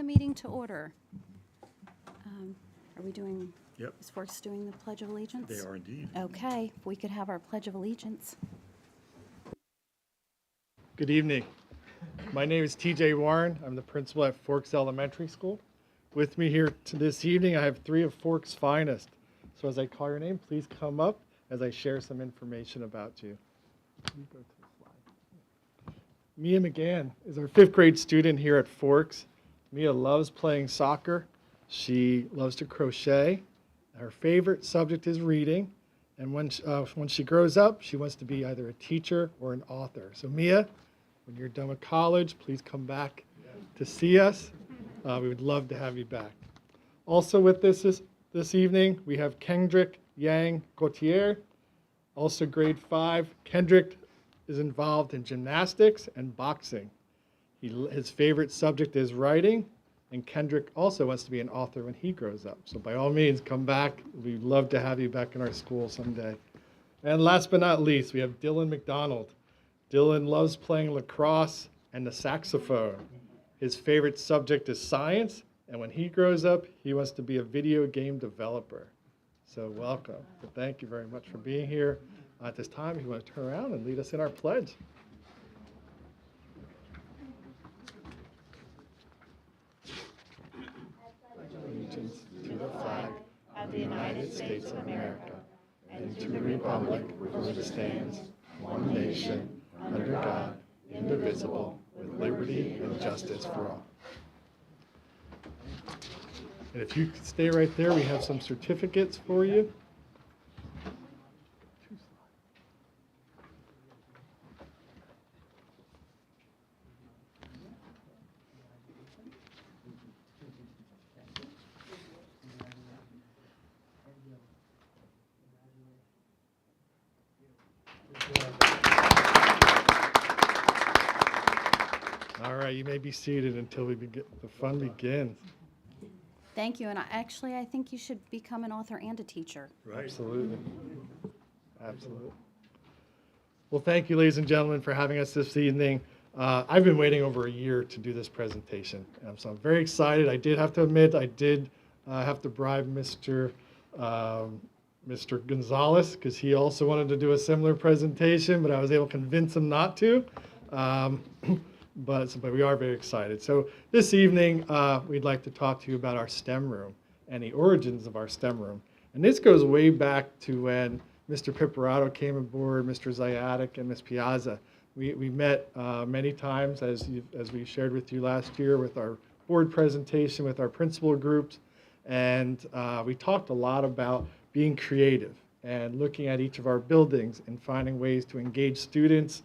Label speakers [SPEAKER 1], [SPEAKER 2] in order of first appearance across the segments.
[SPEAKER 1] the meeting to order. Are we doing,
[SPEAKER 2] Yep,
[SPEAKER 1] is Forks doing the Pledge of Allegiance?
[SPEAKER 2] they are indeed.
[SPEAKER 1] Okay, if we could have our Pledge of Allegiance.
[SPEAKER 3] Good evening. My name is TJ Warren. I'm the principal at Forks Elementary School. With me here this evening, I have three of Forks' finest. So as I call your name, please come up as I share some information about you. Mia McGann is our fifth grade student here at Forks. Mia loves playing soccer. She loves to crochet. Her favorite subject is reading. And when she grows up, she wants to be either a teacher or an author. So Mia, when you're done with college, please come back to see us. We would love to have you back. Also with this evening, we have Kendrick Yang Gautier, also grade 5. Kendrick is involved in gymnastics and boxing. His favorite subject is writing, and Kendrick also wants to be an author when he grows up. So by all means, come back. We'd love to have you back in our school someday. And last but not least, we have Dylan McDonald. Dylan loves playing lacrosse and the saxophone. His favorite subject is science, and when he grows up, he wants to be a video game developer. So welcome. So thank you very much for being here. At this time, if you want to turn around and lead us in our pledge. Allegiance to the flag of the United States of America and to the republic for which it stands, one nation, under God, indivisible, with liberty and justice for all. And if you could stay right there, we have some certificates for you. All right, you may be seated until the fun begins.
[SPEAKER 1] Thank you, and I think you should become an author and a teacher.
[SPEAKER 2] Right.
[SPEAKER 3] Absolutely. Absolutely. Well, thank you, ladies and gentlemen, for having us this evening. I've been waiting over a year to do this presentation, so I'm very excited. I did have to admit, I did have to bribe Mr. Gonzalez, because he also wanted to do a similar presentation, but I was able to convince him not to. But we are very excited. So this evening, we'd like to talk to you about our STEM room and the origins of our STEM room. And this goes way back to when Mr. Pipperato came aboard, Mr. Zayatic, and Ms. Piazza. We met many times, as we shared with you last year, with our board presentation, with our principal groups. And we talked a lot about being creative and looking at each of our buildings and finding ways to engage students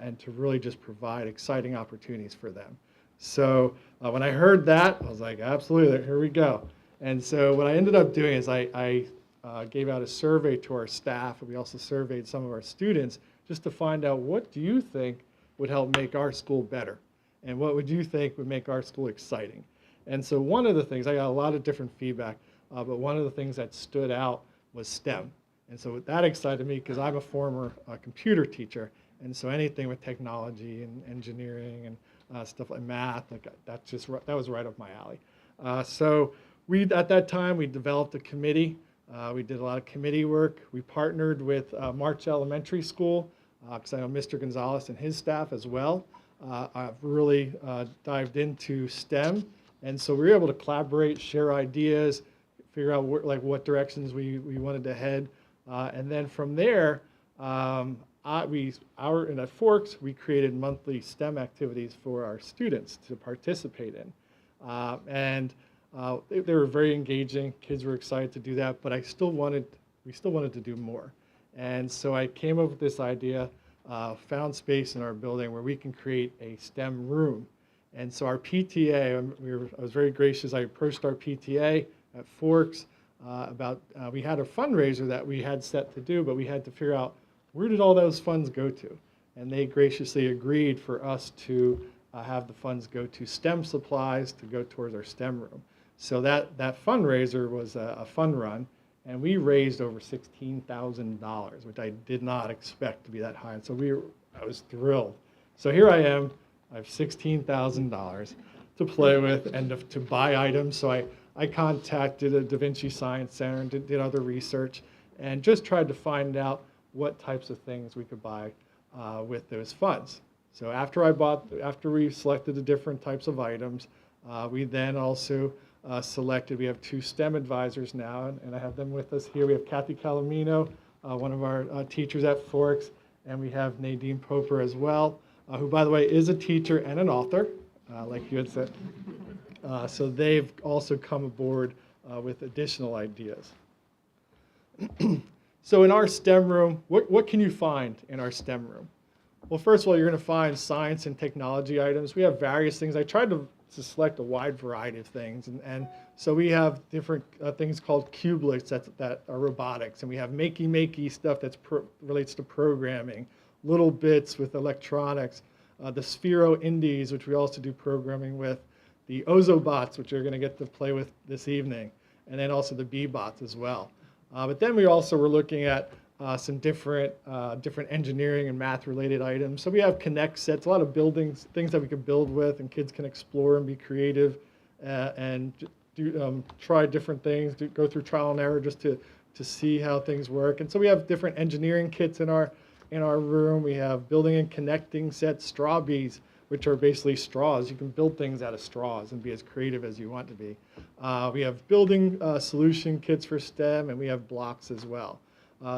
[SPEAKER 3] and to really just provide exciting opportunities for them. So when I heard that, I was like, absolutely, here we go. And so what I ended up doing is I gave out a survey to our staff, and we also surveyed some of our students just to find out, what do you think would help make our school better? And what would you think would make our school exciting? And so one of the things, I got a lot of different feedback, but one of the things that stood out was STEM. And so that excited me because I'm a former computer teacher. And so anything with technology and engineering and stuff like math, that was right up my alley. So at that time, we developed a committee. We did a lot of committee work. We partnered with March Elementary School, because I know Mr. Gonzalez and his staff as well. I've really dived into STEM. And so we were able to collaborate, share ideas, figure out what directions we wanted to head. And then from there, at Forks, we created monthly STEM activities for our students to participate in. They were very engaging. Kids were excited to do that, but we still wanted to do more. And so I came up with this idea, found space in our building where we can create a STEM room. And so our PTA, I was very gracious. I approached our PTA at Forks we had a fundraiser that we had set to do, but we had to figure out, where did all those funds go to? And they graciously agreed for us to have the funds go to STEM supplies to go towards our STEM room. So that fundraiser was a fun run, and we raised over $16,000, which I did not expect to be that high. And so I was thrilled. So here I am. I have $16,000. to play with and to buy items. So I contacted a Da Vinci Science Center and did other research and just tried to find out what types of things we could buy with those funds. So after we selected the different types of items, we then also selected, we have 2 STEM advisors now, and I have them with us here. We have Kathy Calomino, one of our teachers at Forks, and we have Nadine Poper as well, who, by the way, is a teacher and an author, like you had said. So they've also come aboard with additional ideas. So in our STEM room, what can you find in our STEM room? Well, first of all, you're going to find science and technology items. We have various things. I tried to select a wide variety of things. And so we have different things called cubelets that are robotics. And we have makey stuff that relates to programming, little bits with electronics, the Sphero Indies, which we also do programming with, the Ozobots, which you're going to get to play with this evening, and then also the B-Bots as well. But then we also were looking at some different engineering and math-related items. So we have Connect sets, a lot of buildings, things that we can build with, and kids can explore and be creative and try different things, go through trial and error just to see how things work. And so we have different engineering kits in our room. We have building and connecting sets, straw bees, which are basically straws. You can build things out of straws and be as creative as you want to be. We have building solution kits for STEM, and we have blocks as well.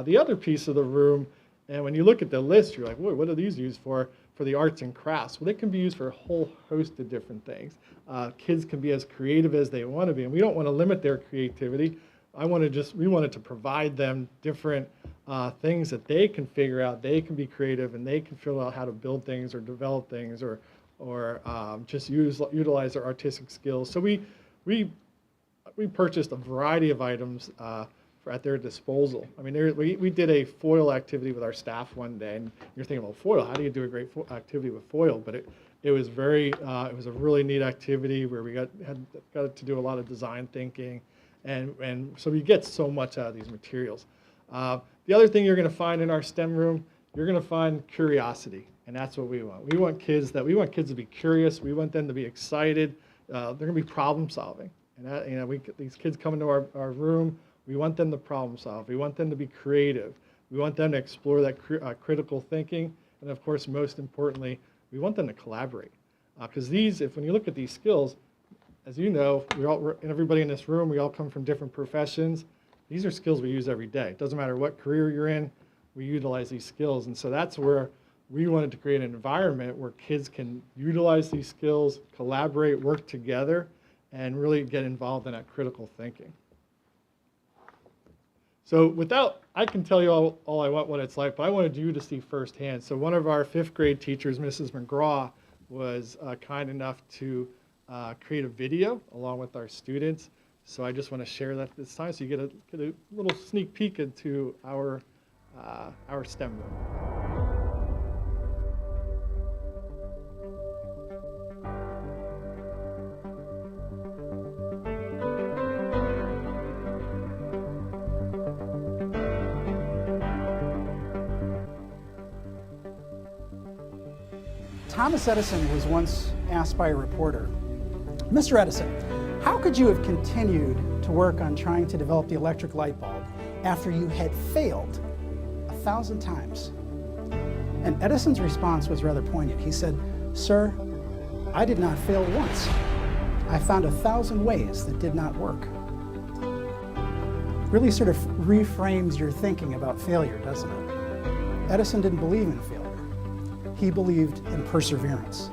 [SPEAKER 3] The other piece of the room, and when you look at the list, you're like, whoa, what are these used for? For the arts and crafts. Well, they can be used for a whole host of different things. Kids can be as creative as they want to be, and we don't want to limit their creativity. We wanted to provide them different things that they can figure out, they can be creative, and they can figure out how to build things or develop things or just utilize their artistic skills. So we purchased a variety of items at their disposal. I mean, we did a foil activity with our staff one day, and you're thinking, well, foil, how do you do a great activity with foil? But it was it was a really neat activity where we got to do a lot of design thinking, and so we get so much out of these materials. The other thing you're going to find in our STEM room, you're going to find curiosity, and that's what we want. We want kids to be curious. We want them to be excited. They're going to be problem solving, and these kids come into our room. We want them to problem solve. We want them to be creative. We want them to explore that critical thinking. And of course, most importantly, we want them to collaborate. Because when you look at these skills, as you know, everybody in this room, we all come from different professions. These are skills we use every day. It doesn't matter what career you're in, we utilize these skills. And so that's where we wanted to create an environment where kids can utilize these skills, collaborate, work together, and really get involved in that critical thinking. So I can tell you all I want what it's like, but I wanted you to see firsthand. So one of our 5th grade teachers, Mrs. McGraw, was kind enough to create a video along with our students. So I just want to share that this time so you get a little sneak peek into our STEM room.
[SPEAKER 2] Thomas Edison was once asked by a reporter, "Mr. Edison, how could you have continued to work on trying to develop the electric light bulb after you had failed 1,000 times?" And Edison's response was rather poignant. He said, "Sir, I did not fail once. I found 1,000 ways that did not work." Really sort of reframes your thinking about failure, doesn't it? Edison didn't believe in failure. He believed in perseverance.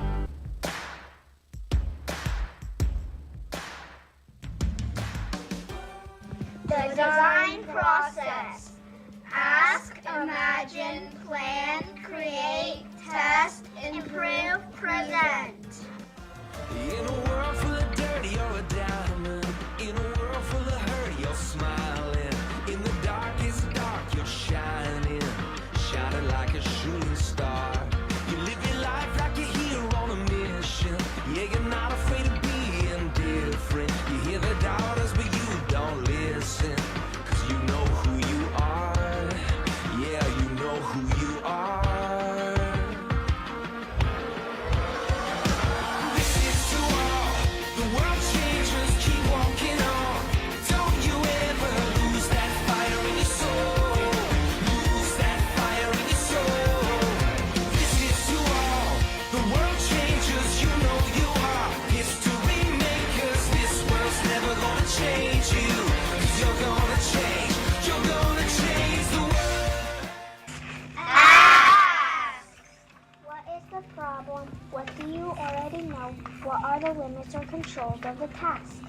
[SPEAKER 4] The design process. Ask, imagine, plan, create, test, improve, present.
[SPEAKER 5] In a world full of dirt, you're a diamond. In a world full of hurt, you're smiling. In the darkest dark, you're shining. Shining like a shooting star. You live your life like a hero on a mission. Yeah, you're not afraid of being different. You hear the doubters, but you don't listen. 'Cause you know who you are. Yeah, you know who you are. This is to all change you. 'Cause you're gonna change the world.
[SPEAKER 4] Ask. What is the problem? What do you already know? What are the limits or controls of the task?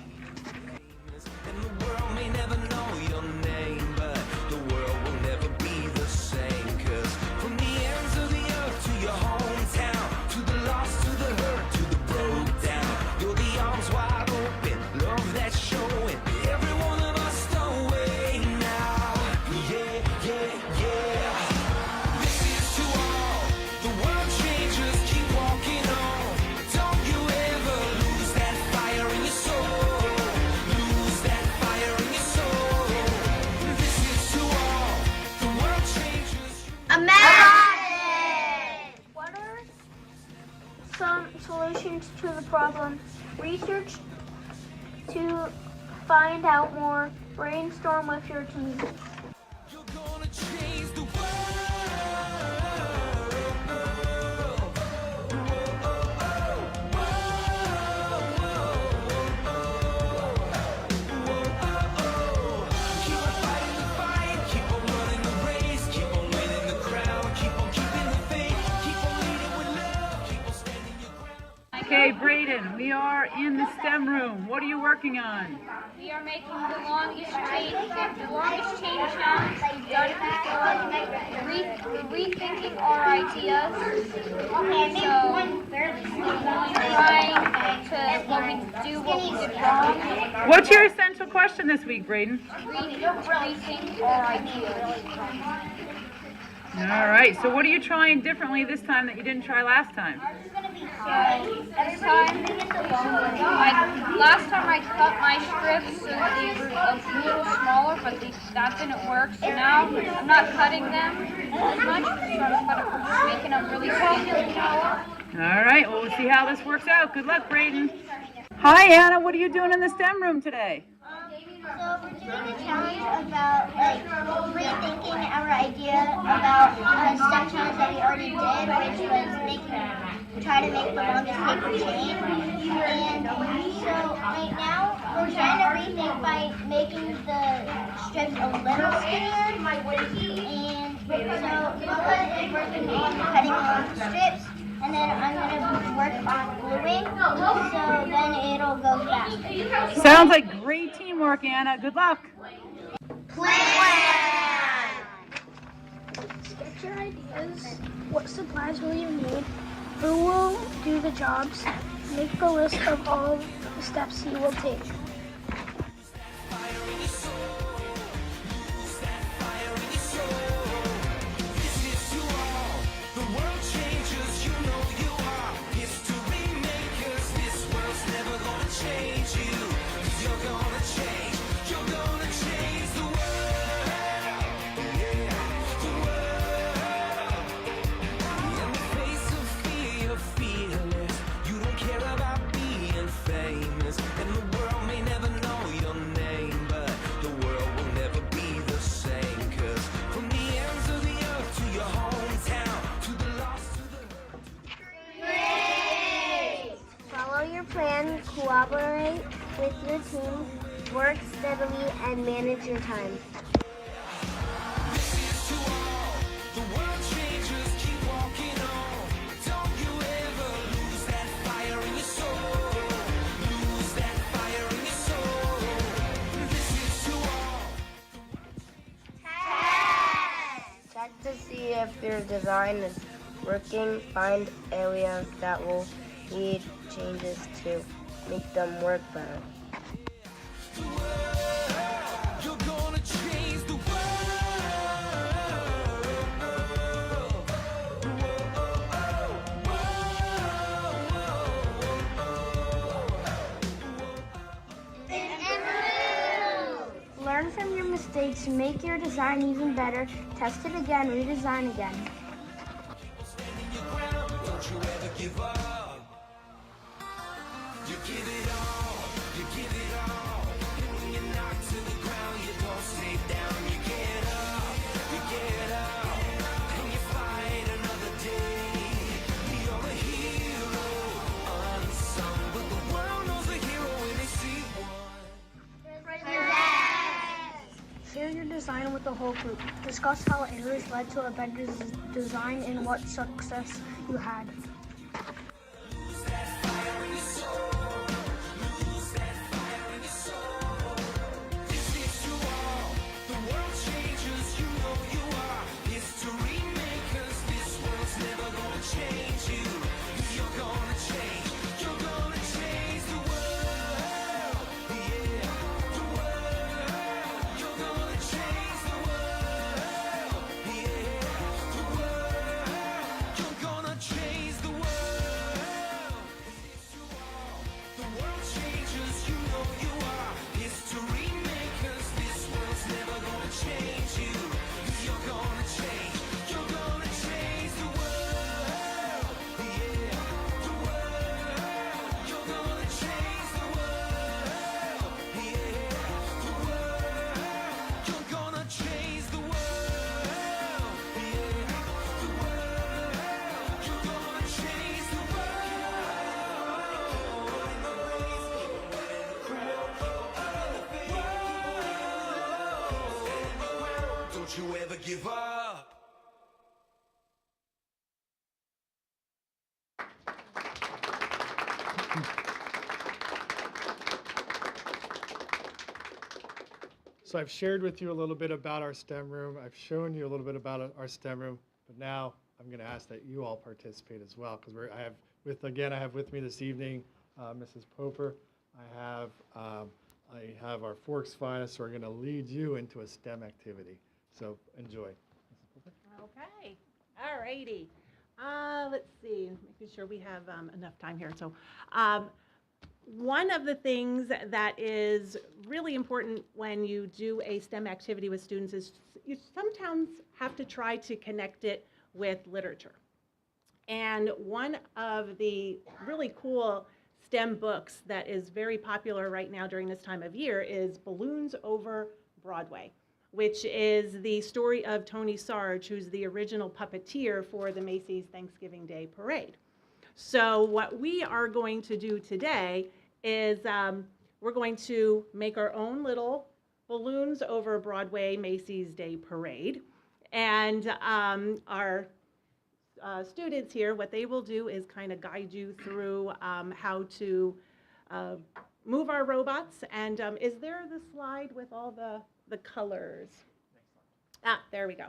[SPEAKER 5] And the world may never know your name, but the world will never be the same. 'Cause from the ends of the earth to your hometown, to the lost, to the hurt, to the broke down, you're the arms wide open, love that's showing. Every one of us don't wait now. Yeah, yeah, yeah. This is to all the world changers. Keep walking on. Don't you ever lose that fire in your soul. Lose that fire in your soul. This is to all the world changers.
[SPEAKER 4] Imagine! What are some solutions to the problem? Research to find out more. Brainstorm with your team.
[SPEAKER 5] You're gonna change the world. Keep on fighting the fight, keep on running the race, keep on winning the crown, keep on keeping the faith, keep on leading with love, keep on standing your ground.
[SPEAKER 6] Okay, Braden, we are in the STEM room. What are you working on?
[SPEAKER 7] We are making the longest chain challenge we've done before, rethinking our ideas. So, trying to what we did wrong,
[SPEAKER 6] What's your essential question this week, Braden?
[SPEAKER 7] rethink our ideas.
[SPEAKER 6] All right, so what are you trying differently this time that you didn't try last time?
[SPEAKER 7] So, this time, last time I cut my strips so they were a little smaller, but that didn't work. So now I'm not cutting them as much, so I'm making them really small.
[SPEAKER 6] All right, well, we'll see how this works out. Good luck, Braden. Hi, Anna. What are you doing in the STEM room today?
[SPEAKER 4] So we're doing a challenge about rethinking our idea about a STEM challenge that we already did, which was try to make the longest paper chain. And so right now we're trying to rethink by making the strips a little skinnier. And so Lola is working on cutting all the strips. And then I'm going to work on gluing, so then it'll go faster.
[SPEAKER 6] Sounds like great teamwork, Anna. Good luck.
[SPEAKER 4] Plan!
[SPEAKER 8] Sketch your ideas. What supplies will you need? Who will do the jobs? Make a list of all the steps you will take.
[SPEAKER 4] Plan, cooperate with your team, work steadily, and manage your time.
[SPEAKER 9] Check to see if your design is working. Find areas that will need changes to make them work better.
[SPEAKER 5] You're gonna change the
[SPEAKER 8] Learn from your mistakes, make your design even better, test it again, redesign again.
[SPEAKER 5] Don't you ever give up. You give it all, you give it all. And when you're knocked to the ground, you don't stay down. You get up, and you fight another day. You're a hero, unsung, but the world knows a hero when they see one.
[SPEAKER 8] design with the whole group. Discuss how errors led to a better design and what success you had.
[SPEAKER 5] Don't you ever give up.
[SPEAKER 3] So I've shared with you a little bit about our STEM room. I've shown you a little bit about our STEM room, but now I'm going to ask that you all participate as well, because I have with me this evening Mrs. Poper. I have our Forks finest who are going to lead you into a STEM activity. So enjoy.
[SPEAKER 10] Okay, all righty. Let's see, making sure we have enough time here. So one of the things that is really important when you do a STEM activity with students is you sometimes have to try to connect it with literature. And one of the really cool STEM books that is very popular right now during this time of year is Balloons Over Broadway, which is the story of Tony Sarge, who's the original puppeteer for the Macy's Thanksgiving Day Parade. So what we are going to do today is we're going to make our own little Balloons Over Broadway Macy's Day Parade. And our students here, what they will do is kind of guide you through how to move our robots. And is there the slide with all the colors? Ah, there we go.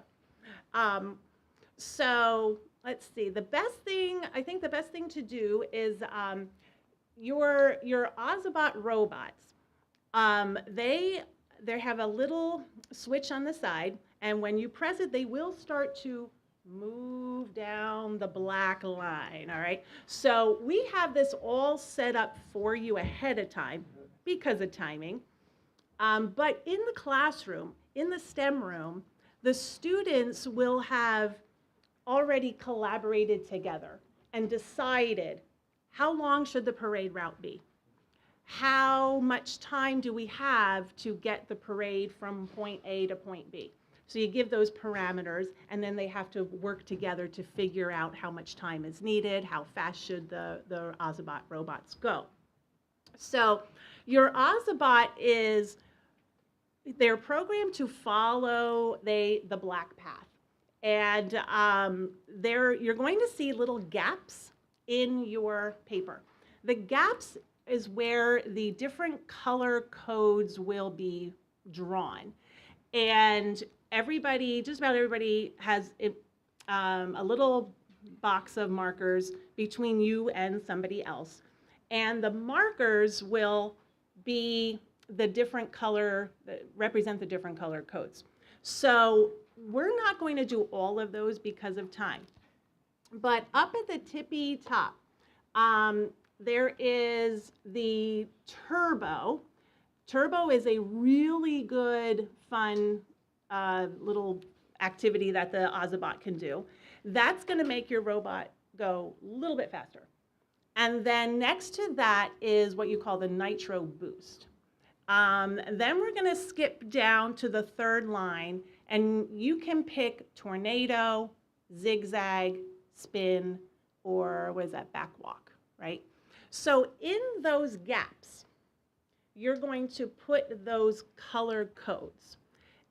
[SPEAKER 10] So let's see. I think the best thing to do is your Ozobot robots. They have a little switch on the side, and when you press it, they will start to move down the black line, all right? So we have this all set up for you ahead of time because of timing. But in the classroom, in the STEM room, the students will have already collaborated together and decided how long should the parade route be? How much time do we have to get the parade from point A to point B? So you give those parameters, and then they have to work together to figure out how much time is needed, how fast should the Ozobot robots go. So your Ozobot they're programmed to follow the black path. And you're going to see little gaps in your paper. The gaps is where the different color codes will be drawn. And just about everybody has a little box of markers between you and somebody else. And the markers will be the different color, that represent the different color codes. So we're not going to do all of those because of time. But up at the tippy top, there is the turbo. Turbo is a really good, fun little activity that the Ozobot can do. That's going to make your robot go a little bit faster. And then next to that is what you call the nitro boost. Then we're going to skip down to the third line, and you can pick tornado, zigzag, spin, or what is that, backwalk, right? So in those gaps, you're going to put those color codes.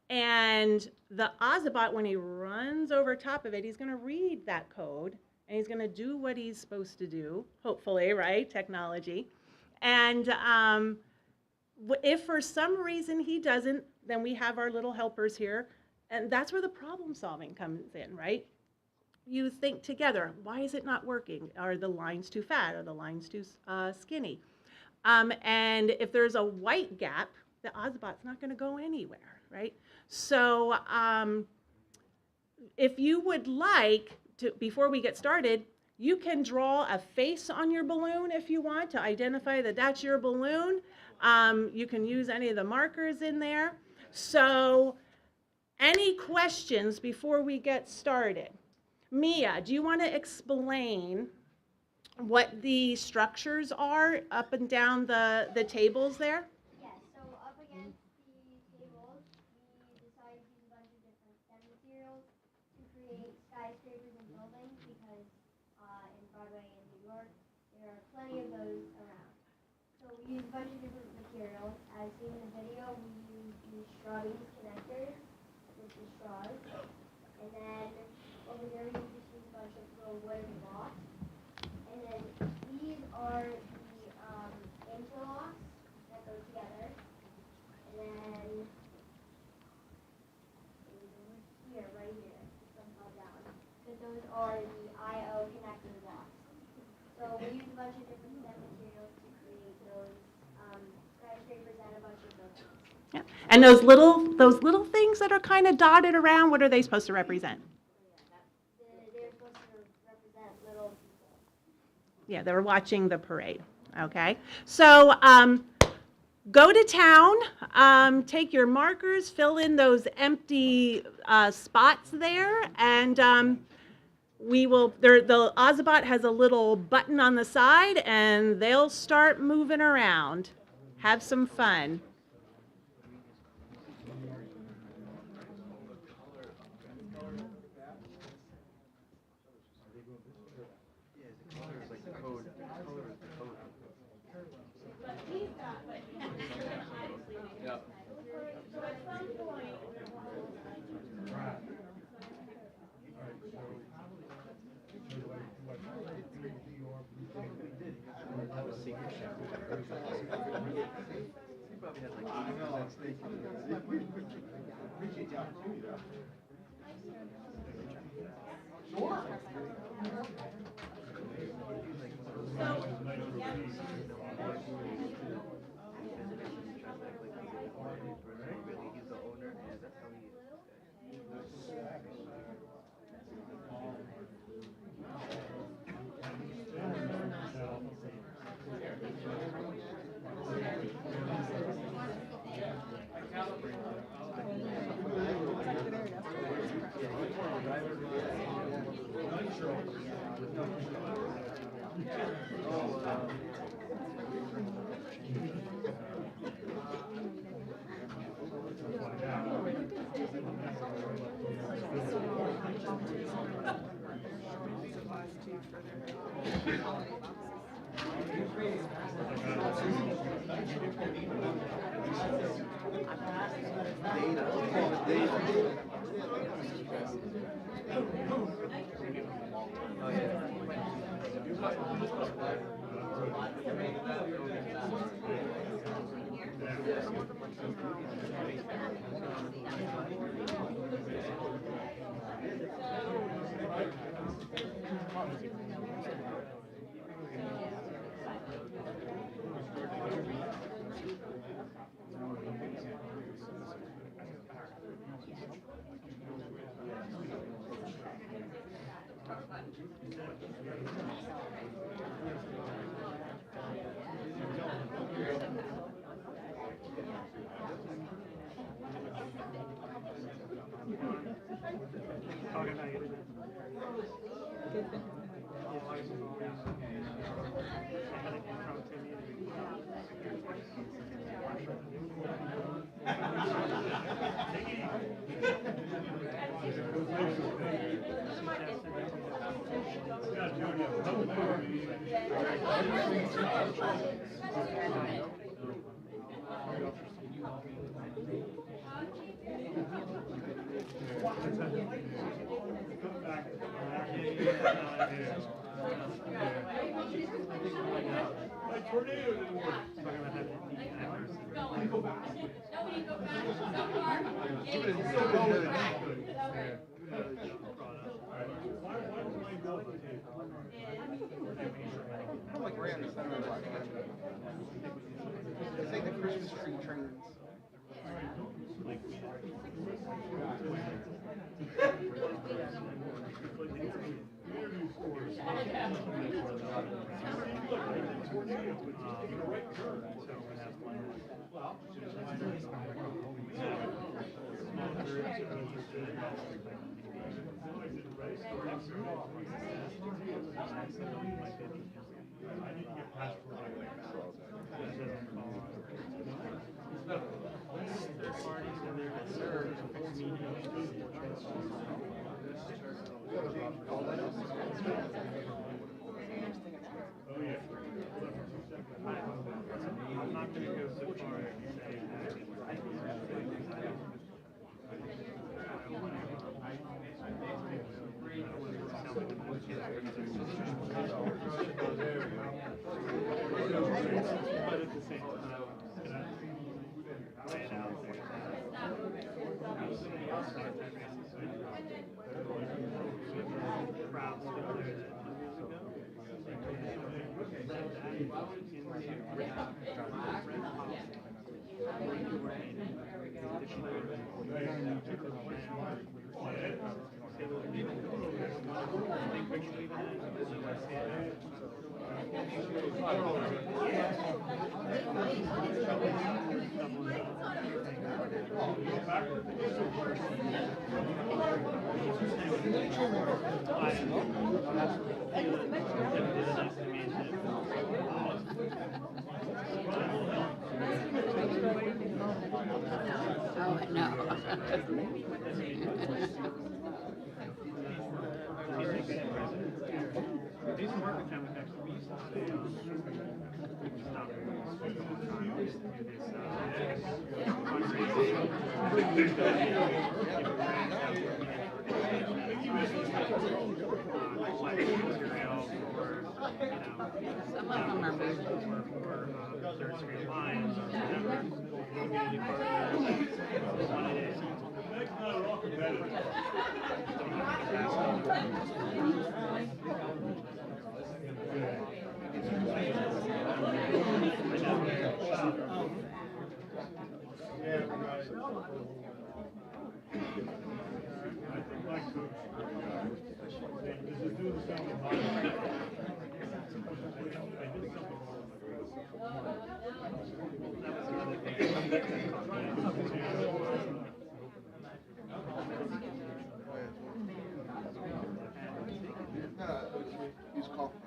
[SPEAKER 10] And the Ozobot, when he runs over top of it, he's going to read that code and he's going to do what he's supposed to do, hopefully, right? Technology. And if for some reason he doesn't, then we have our little helpers here. And that's where the problem solving comes in, right? You think together, why is it not working? Are the lines too fat? Are the lines too skinny? And if there's a white gap, the Ozobot's not going to go anywhere, right? So if you would like to, before we get started, you can draw a face on your balloon if you want to identify that that's your balloon. You can use any of the markers in there. So any questions before we get started? Mia, do you want to explain what the structures are up and down the tables there?
[SPEAKER 4] Yes, so up against the tables, we decided to use a bunch of different STEM materials to create skyscrapers and buildings because in Broadway in New York, there are plenty of those around. So we used a bunch of different materials. As seen in the video, we used these straw-based connectors with the straws. And then over here, we just used a bunch of little wooden blocks. And then these are the interlocks that go together. And then here, right here, some fall down. But those are the I/O connector blocks. So we use a bunch of different STEM materials to create those skyscrapers and a bunch of buildings.
[SPEAKER 10] Yeah. And those little things that are kind of dotted around, what are they supposed to represent?
[SPEAKER 4] They're supposed to represent little people.
[SPEAKER 10] Yeah, they're watching the parade. Okay. So go to town, take your markers, fill in those empty spots there, and the Ozobot has a little button on the side, and they'll start moving around. Have some fun.
[SPEAKER 11] It's like the Christmas tree trains.
[SPEAKER 12] I'm not going to go so far as to say but at the same time, lay it out there. Crowd still there
[SPEAKER 1] Oh, no.
[SPEAKER 12] These market chemicals we used to say stop
[SPEAKER 1] Some of them are moving.
[SPEAKER 12] third street lines or whatever. Community partners, what it is.
[SPEAKER 11] Use coffee.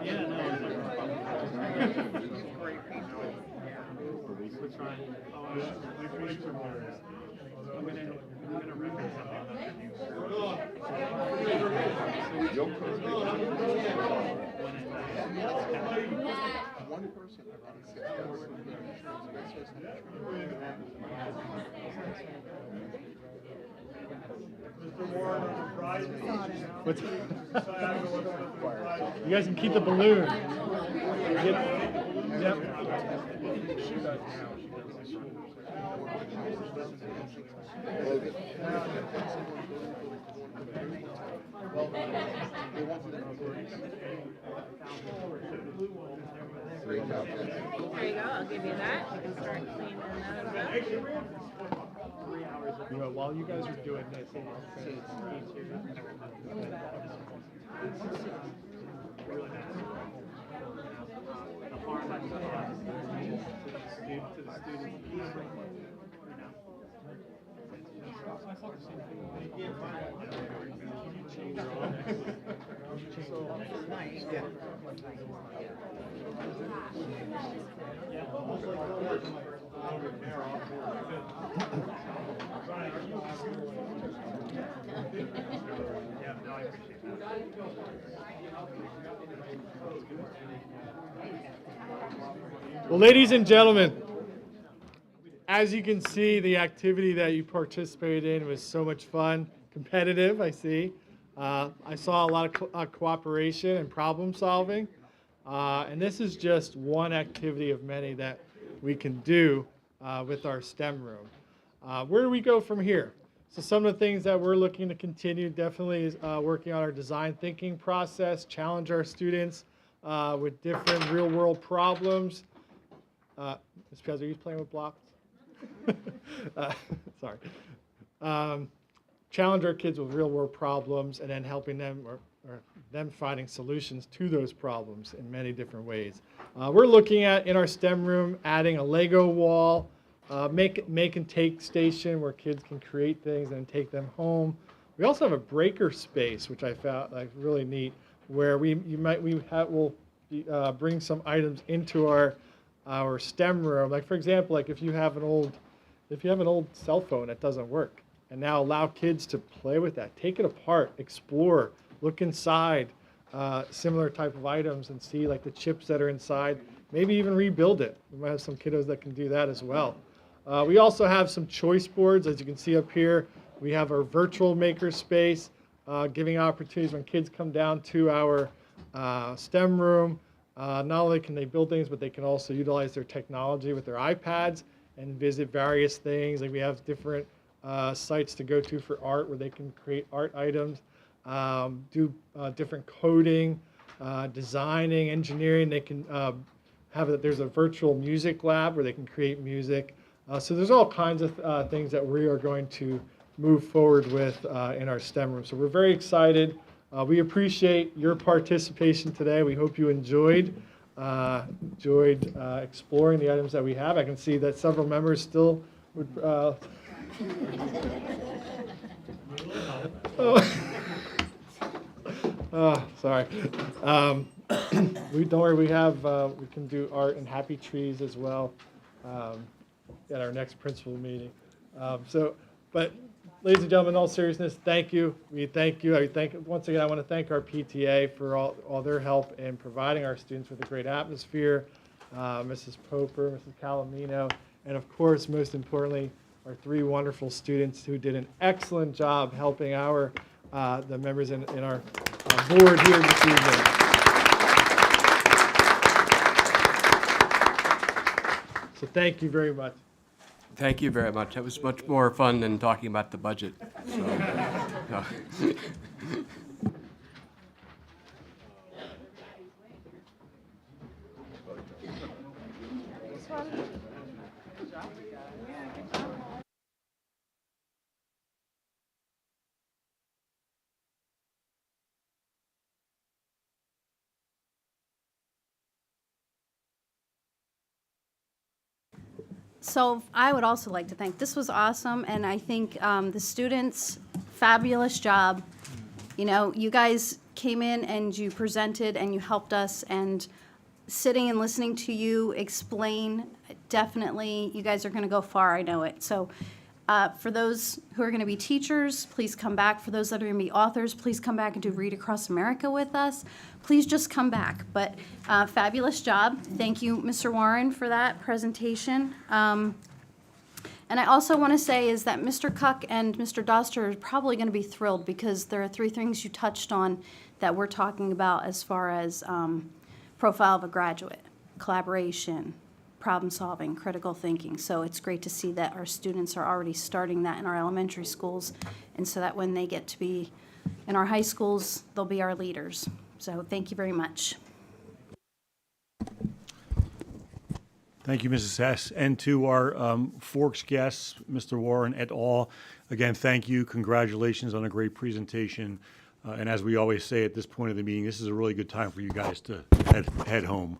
[SPEAKER 12] Yeah, no. We're trying. I'm gonna reference something
[SPEAKER 11] One person.
[SPEAKER 3] What's you guys can keep the balloon. Yep.
[SPEAKER 6] There you go, I'll give you that. You can start cleaning those up.
[SPEAKER 3] You know, while you guys are doing this, well, ladies and gentlemen, as you can see, the activity that you participated in was so much fun, competitive, I see. I saw a lot of cooperation and problem solving. And this is just one activity of many that we can do with our STEM room. Where do we go from here? So some of the things that we're looking to continue definitely is working on our design thinking process, challenge our students with different real world problems. Ms. Pez, are you playing with blocks? Sorry. Challenge our kids with real world problems and then helping them or them finding solutions to those problems in many different ways. We're looking at, in our STEM room, adding a Lego wall, make and take station where kids can create things and take them home. We also have a breaker space, which I found like really neat, where we'll bring some items into our STEM room. Like for example, like if you have an old cell phone that doesn't work, and now allow kids to play with that, take it apart, explore, look inside similar type of items and see like the chips that are inside, maybe even rebuild it. We might have some kiddos that can do that as well. We also have some choice boards, as you can see up here. We have our virtual maker space, giving opportunities when kids come down to our STEM room. Not only can they build things, but they can also utilize their technology with their iPads and visit various things. Like we have different sites to go to for art where they can create art items, do different coding, designing, engineering. They can there's a virtual music lab where they can create music. So there's all kinds of things that we are going to move forward with in our STEM room. So we're very excited. We appreciate your participation today. We hope you enjoyed exploring the items that we have. I can see that several members still would. Sorry. Don't worry. We can do art and happy trees as well at our next principal meeting. But ladies and gentlemen, in all seriousness, thank you. We thank you. Once again, I want to thank our PTA for all their help in providing our students with a great atmosphere, Mrs. Poper, Mrs. Calamino, and of course, most importantly, our three wonderful students who did an excellent job helping the members in our board here this evening. So thank you very much.
[SPEAKER 13] Thank you very much. That was much more fun than talking about the budget. So,
[SPEAKER 1] So I would also like to thank, this was awesome, and I think the students, fabulous job. You know, you guys came in and you presented and you helped us, and sitting and listening to you explain, definitely, you guys are going to go far, I know it. So for those who are going to be teachers, please come back. For those that are going to be authors, please come back and do Read Across America with us. Please just come back. But fabulous job. Thank you, Mr. Warren, for that presentation. And I also want to say is that Mr. Cuck and Mr. Doster are probably going to be thrilled, because there are three things you touched on that we're talking about as far as profile of a graduate, collaboration, problem solving, critical thinking. So it's great to see that our students are already starting that in our elementary schools, and so that when they get to be in our high schools, they'll be our leaders. So thank you very much.
[SPEAKER 14] Thank you, Mrs. Hess. And to our Forks guests, Mr. Warren et al., again, thank you. Congratulations on a great presentation. And as we always say at this point of the meeting, this is a really good time for you guys to head home.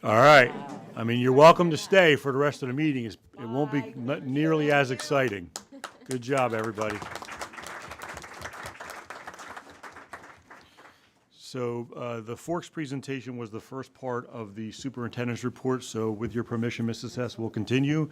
[SPEAKER 14] All right. I mean, you're welcome to stay for the rest of the meeting. It won't be nearly as exciting. Good job, everybody. So the Forks presentation was the first part of the superintendent's report. So with your permission, Mrs. Hess, we'll continue.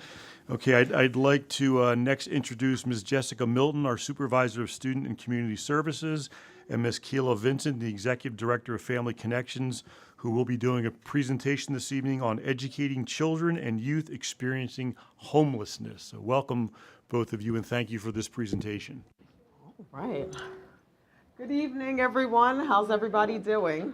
[SPEAKER 14] Okay, I'd like to next introduce Ms. Jessica Milton, our Supervisor of Student and Community Services, and Ms. Keila Vincent, the Executive Director of Family Connections, who will be doing a presentation this evening on educating children and youth experiencing homelessness. So welcome, both of you, and thank you for this presentation.
[SPEAKER 15] All right. Good evening, everyone. How's everybody doing?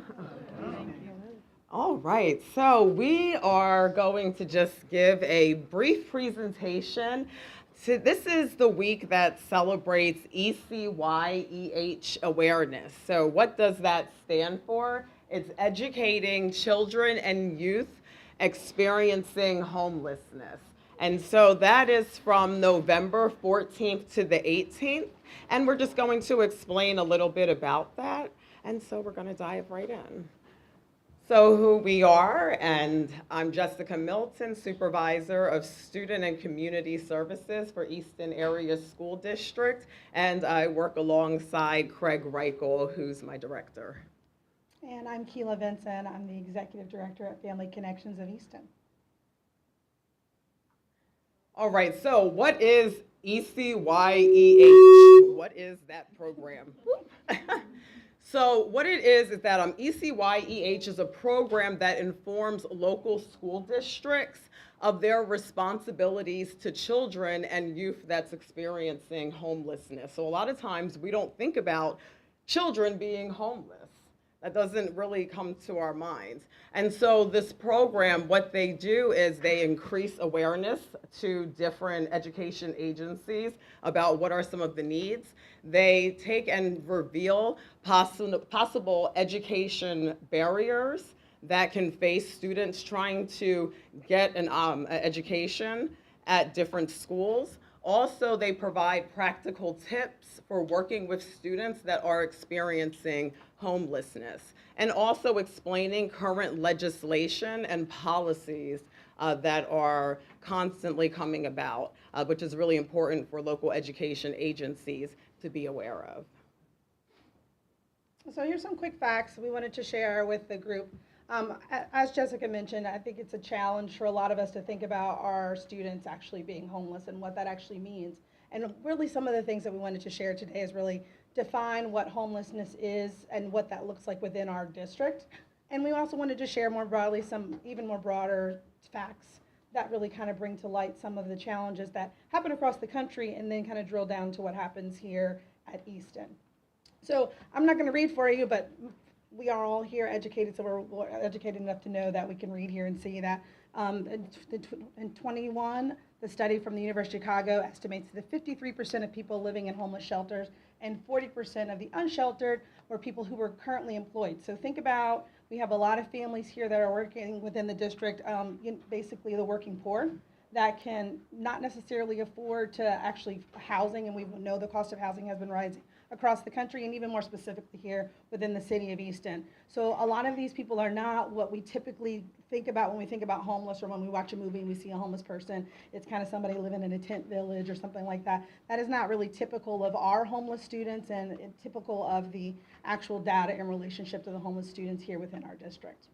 [SPEAKER 15] All right, so we are going to just give a brief presentation. So this is the week that celebrates ECYEH awareness. So what does that stand for? It's educating children and youth experiencing homelessness. And so that is from November 14th to the 18th. And we're just going to explain a little bit about that. And so we're going to dive right in. So who we are, and I'm Jessica Milton, Supervisor of Student and Community Services for Easton Area School District. And I work alongside Craig Reichel, who's my director.
[SPEAKER 16] And I'm Keila Vincent. I'm the Executive Director at Family Connections of Easton.
[SPEAKER 15] All right, so what is ECYEH? What is that program? So what it is that ECYEH is a program that informs local school districts of their responsibilities to children and youth that's experiencing homelessness. So a lot of times we don't think about children being homeless. That doesn't really come to our minds. And so this program, what they do is they increase awareness to different education agencies about what are some of the needs. They take and reveal possible education barriers that can face students trying to get an education at different schools. Also, they provide practical tips for working with students that are experiencing homelessness, and also explaining current legislation and policies that are constantly coming about, which is really important for local education agencies to be aware of.
[SPEAKER 16] So here's some quick facts we wanted to share with the group. As Jessica mentioned, I think it's a challenge for a lot of us to think about our students actually being homeless and what that actually means. And really some of the things that we wanted to share today is really define what homelessness is and what that looks like within our district. And we also wanted to share more broadly some even more broader facts that really kind of bring to light some of the challenges that happen across the country and then kind of drill down to what happens here at Easton. So I'm not going to read for you, but we are all here educated, so we're educated enough to know that we can read here and see that. In 21, the study from the University of Chicago estimates that 53% of people living in homeless shelters and 40% of the unsheltered were people who were currently employed. So think about, we have a lot of families here that are working within the district, basically the working poor, that can not necessarily afford to actually housing, and we know the cost of housing has been rising across the country and even more specifically here within the city of Easton. So a lot of these people are not what we typically think about when we think about homeless, or when we watch a movie and we see a homeless person. It's kind of somebody living in a tent village or something like that. That is not really typical of our homeless students and typical of the actual data in relationship to the homeless students here within our district.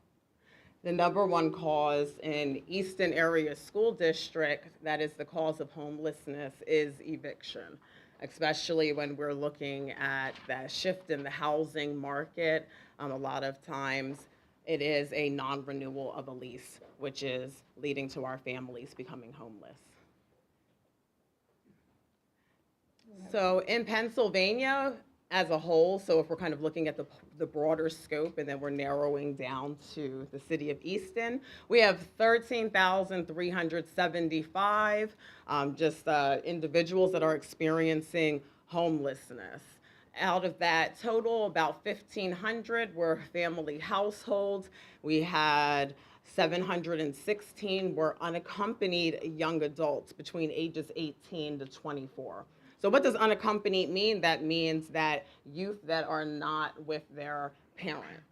[SPEAKER 15] The number one cause in Easton Area School District, that is the cause of homelessness, is eviction, especially when we're looking at that shift in the housing market. A lot of times it is a non-renewal of a lease, which is leading to our families becoming homeless. So in Pennsylvania, as a whole, so if we're kind of looking at the broader scope and then we're narrowing down to the city of Easton, we have 13,375 individuals that are experiencing homelessness. Out of that total, about 1,500 were family households. We had 716 were unaccompanied young adults between ages 18 to 24. So what does unaccompanied mean? That means that youth that are not with their parent.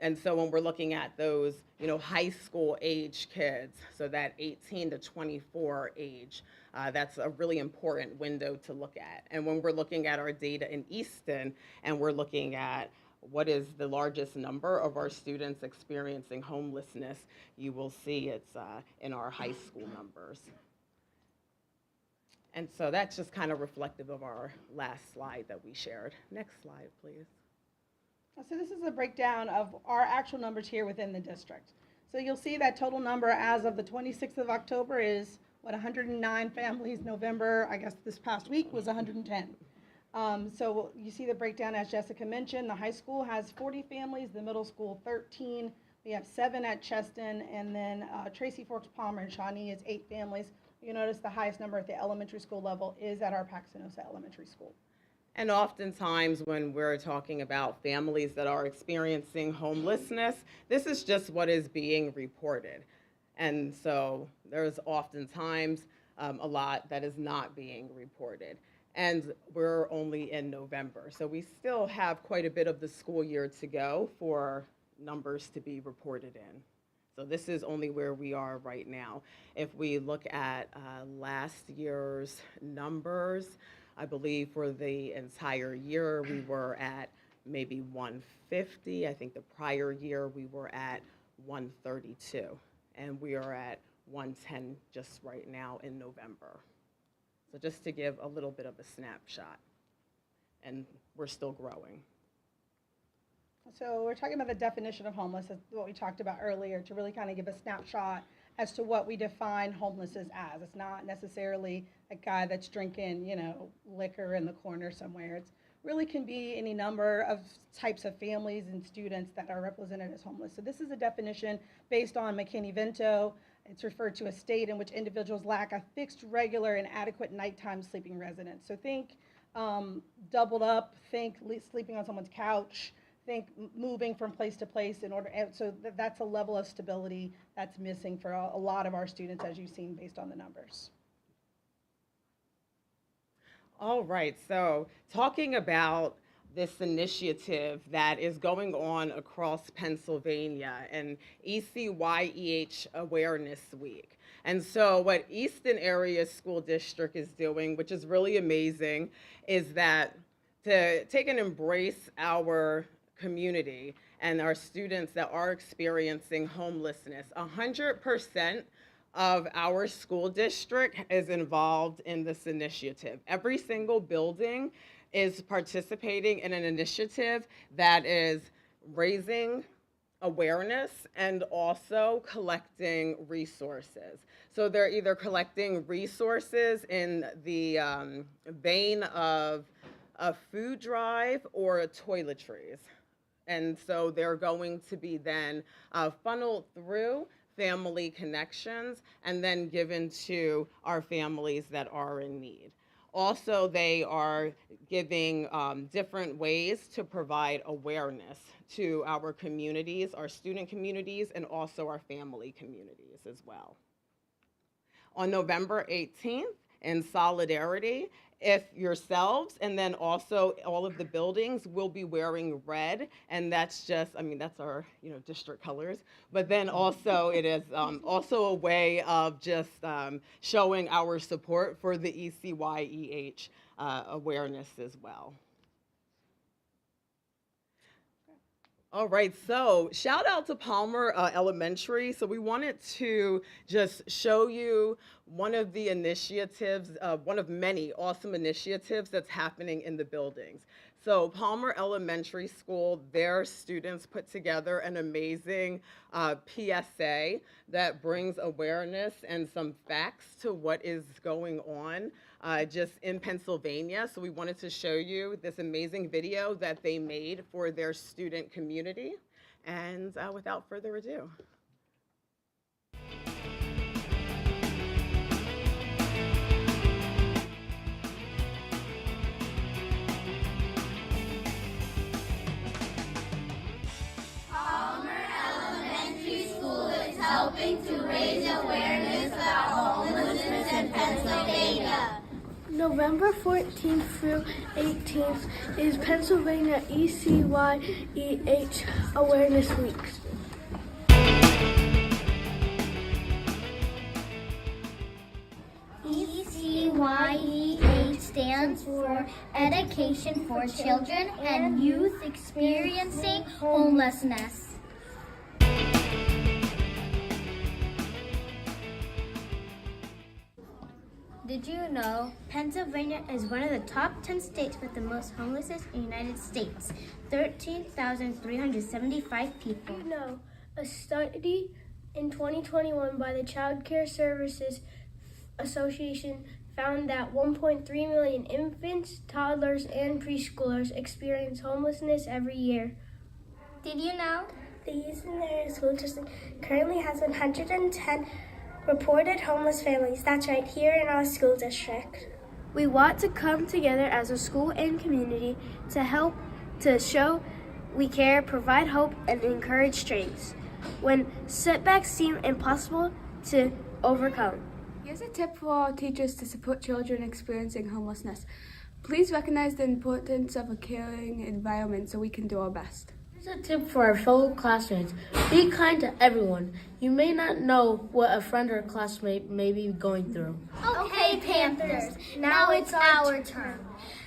[SPEAKER 15] And so when we're looking at those, high school age kids, so that 18 to 24 age, that's a really important window to look at. And when we're looking at our data in Easton and we're looking at what is the largest number of our students experiencing homelessness, you will see it's in our high school numbers. And so that's just kind of reflective of our last slide that we shared. Next slide, please.
[SPEAKER 16] So this is a breakdown of our actual numbers here within the district. So you'll see that total number as of the 26th of October is, 109 families. November, I guess this past week, was 110. So you see the breakdown as Jessica mentioned. The high school has 40 families, the middle school 13. We have 7 at Cheston, and then Tracy Forks, Palmer, and Shawnee is 8 families. You notice the highest number at the elementary school level is at our Paxenosa Elementary School.
[SPEAKER 15] And oftentimes when we're talking about families that are experiencing homelessness, this is just what is being reported. And so there's oftentimes a lot that is not being reported. And we're only in November. So we still have quite a bit of the school year to go for numbers to be reported in. So this is only where we are right now. If we look at last year's numbers, I believe for the entire year we were at maybe 150. I think the prior year we were at 132. And we are at 110 just right now in November. So just to give a little bit of a snapshot. And we're still growing.
[SPEAKER 16] So we're talking about the definition of homeless, that's what we talked about earlier, to really kind of give a snapshot as to what we define homelessness as. It's not necessarily a guy that's drinking, liquor in the corner somewhere. It really can be any number of types of families and students that are represented as homeless. So this is a definition based on McKinney-Vento. It's referred to a state in which individuals lack a fixed, regular, and adequate nighttime sleeping residence. So think doubled up, think sleeping on someone's couch, think moving from place to place in order, and so that's a level of stability that's missing for a lot of our students, as you've seen based on the numbers.
[SPEAKER 15] All right, so talking about this initiative that is going on across Pennsylvania and ECYEH Awareness Week. And so what Easton Area School District is doing, which is really amazing, is that to take and embrace our community and our students that are experiencing homelessness. 100% of our school district is involved in this initiative. Every single building is participating in an initiative that is raising awareness and also collecting resources. So they're either collecting resources in the vein of a food drive or toiletries. And so they're going to be then funneled through family connections and then given to our families that are in need. Also, they are giving different ways to provide awareness to our communities, our student communities, and also our family communities as well. On November 18th, in solidarity, if yourselves and then also all of the buildings will be wearing red, and that's just, that's our district colors, but then also it is also a way of just showing our support for the ECYEH awareness as well. All right, so shout out to Palmer Elementary. So we wanted to just show you one of the initiatives, one of many awesome initiatives that's happening in the buildings. So Palmer Elementary School, their students put together an amazing PSA that brings awareness and some facts to what is going on just in Pennsylvania. So we wanted to show you this amazing video that they made for their student community. And without further ado.
[SPEAKER 4] Helping to raise awareness about homelessness in Pennsylvania.
[SPEAKER 8] November 14th through 18th is Pennsylvania ECYEH Awareness Weeks.
[SPEAKER 4] ECYEH stands for Education for Children and Youth Experiencing Homelessness.
[SPEAKER 17] Did you know Pennsylvania is one of the top 10 states with the most homelessness in the United States? 13,375 people.
[SPEAKER 8] You know, a study in 2021 by the Child Care Services Association found that 1.3 million infants, toddlers, and preschoolers experience homelessness every year.
[SPEAKER 17] Did you know?
[SPEAKER 8] The Houston Area School District currently has 110 reported homeless families. That's right, here in our school district. We want to come together as a school and community to help, to show we care, provide hope, and encourage strengths when setbacks seem impossible to overcome.
[SPEAKER 18] Here's a tip for all teachers to support children experiencing homelessness. Please recognize the importance of a caring environment so we can do our best.
[SPEAKER 19] Here's a tip for our fellow classmates. Be kind to everyone. You may not know what a friend or classmate may be going through.
[SPEAKER 4] Okay, Panthers, now it's our turn.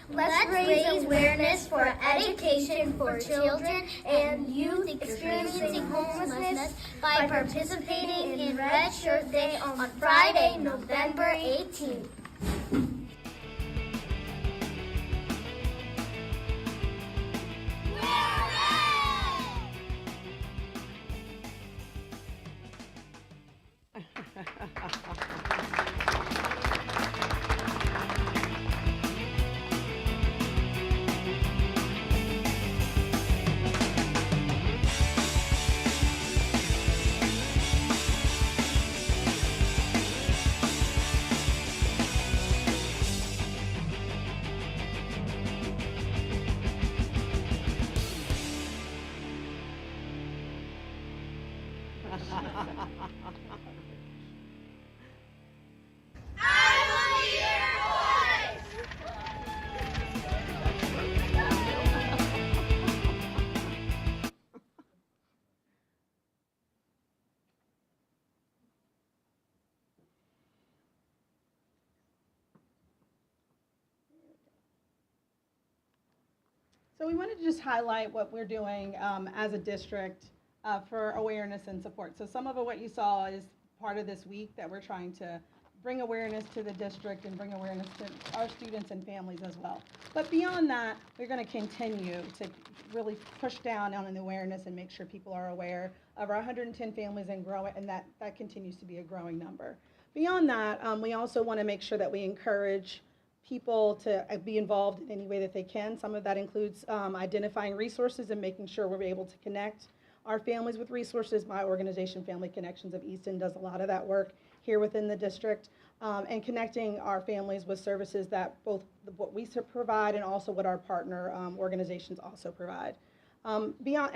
[SPEAKER 4] Let's raise awareness for education for children and youth experiencing homelessness by participating in Red Shirt Day on Friday, November 18th.
[SPEAKER 16] So we wanted to just highlight what we're doing as a district for awareness and support. So some of what you saw is part of this week that we're trying to bring awareness to the district and bring awareness to our students and families as well. But beyond that, we're going to continue to really push down on an awareness and make sure people are aware of our 110 families and grow it, and that continues to be a growing number. Beyond that, we also want to make sure that we encourage people to be involved in any way that they can. Some of that includes identifying resources and making sure we're able to connect our families with resources. My organization, Family Connections of Easton, does a lot of that work here within the district, and connecting our families with services that both what we provide and also what our partner organizations also provide. And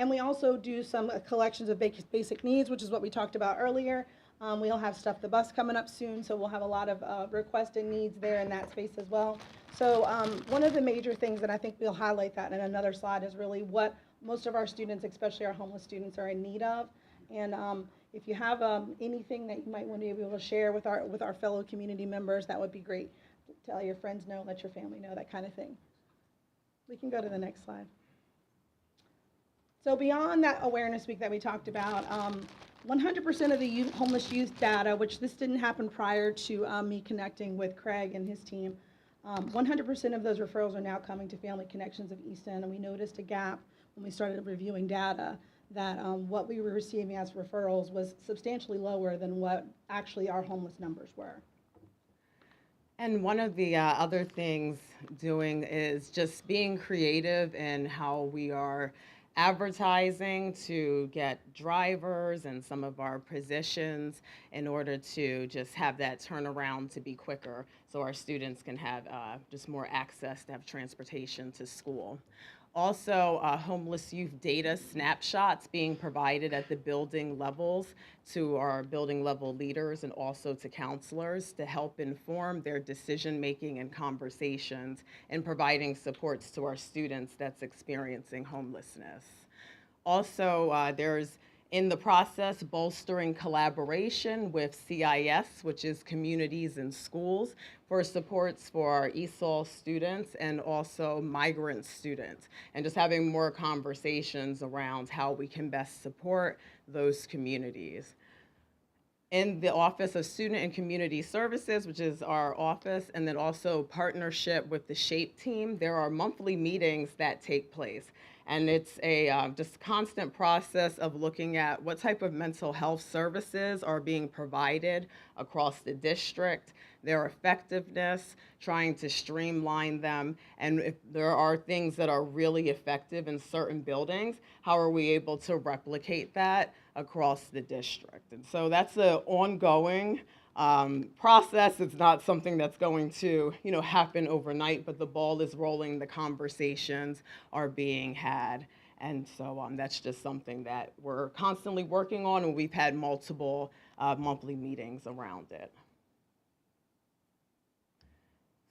[SPEAKER 16] we also do some collections of basic needs, which is what we talked about earlier. We'll have Stuff the Bus coming up soon, so we'll have a lot of requests and needs there in that space as well. So one of the major things, and I think we'll highlight that in another slide, is really what most of our students, especially our homeless students, are in need of. And if you have anything that you might want to be able to share with our fellow community members, that would be great. Tell your friends know, let your family know, that kind of thing. We can go to the next slide. So beyond that awareness week that we talked about, 100% of the homeless youth data, which this didn't happen prior to me connecting with Craig and his team, 100% of those referrals are now coming to Family Connections of East End, and we noticed a gap when we started reviewing data that what we were receiving as referrals was substantially lower than what actually our homeless numbers were.
[SPEAKER 15] And one of the other things doing is just being creative in how we are advertising to get drivers and some of our positions in order to just have that turnaround to be quicker so our students can have just more access to have transportation to school. Also, homeless youth data snapshots being provided at the building levels to our building level leaders and also to counselors to help inform their decision making and conversations and providing supports to our students that's experiencing homelessness. Also, there's in the process bolstering collaboration with CIS, which is Communities in Schools, for supports for our ESOL students and also migrant students, and just having more conversations around how we can best support those communities. In the Office of Student and Community Services, which is our office, and then also partnership with the SHAPE team, there are monthly meetings that take place. And it's a just constant process of looking at what type of mental health services are being provided across the district, their effectiveness, trying to streamline them, and if there are things that are really effective in certain buildings, how are we able to replicate that across the district? And so that's an ongoing process. It's not something that's going to, happen overnight, but the ball is rolling, the conversations are being had. And so that's just something that we're constantly working on, and we've had multiple monthly meetings around it.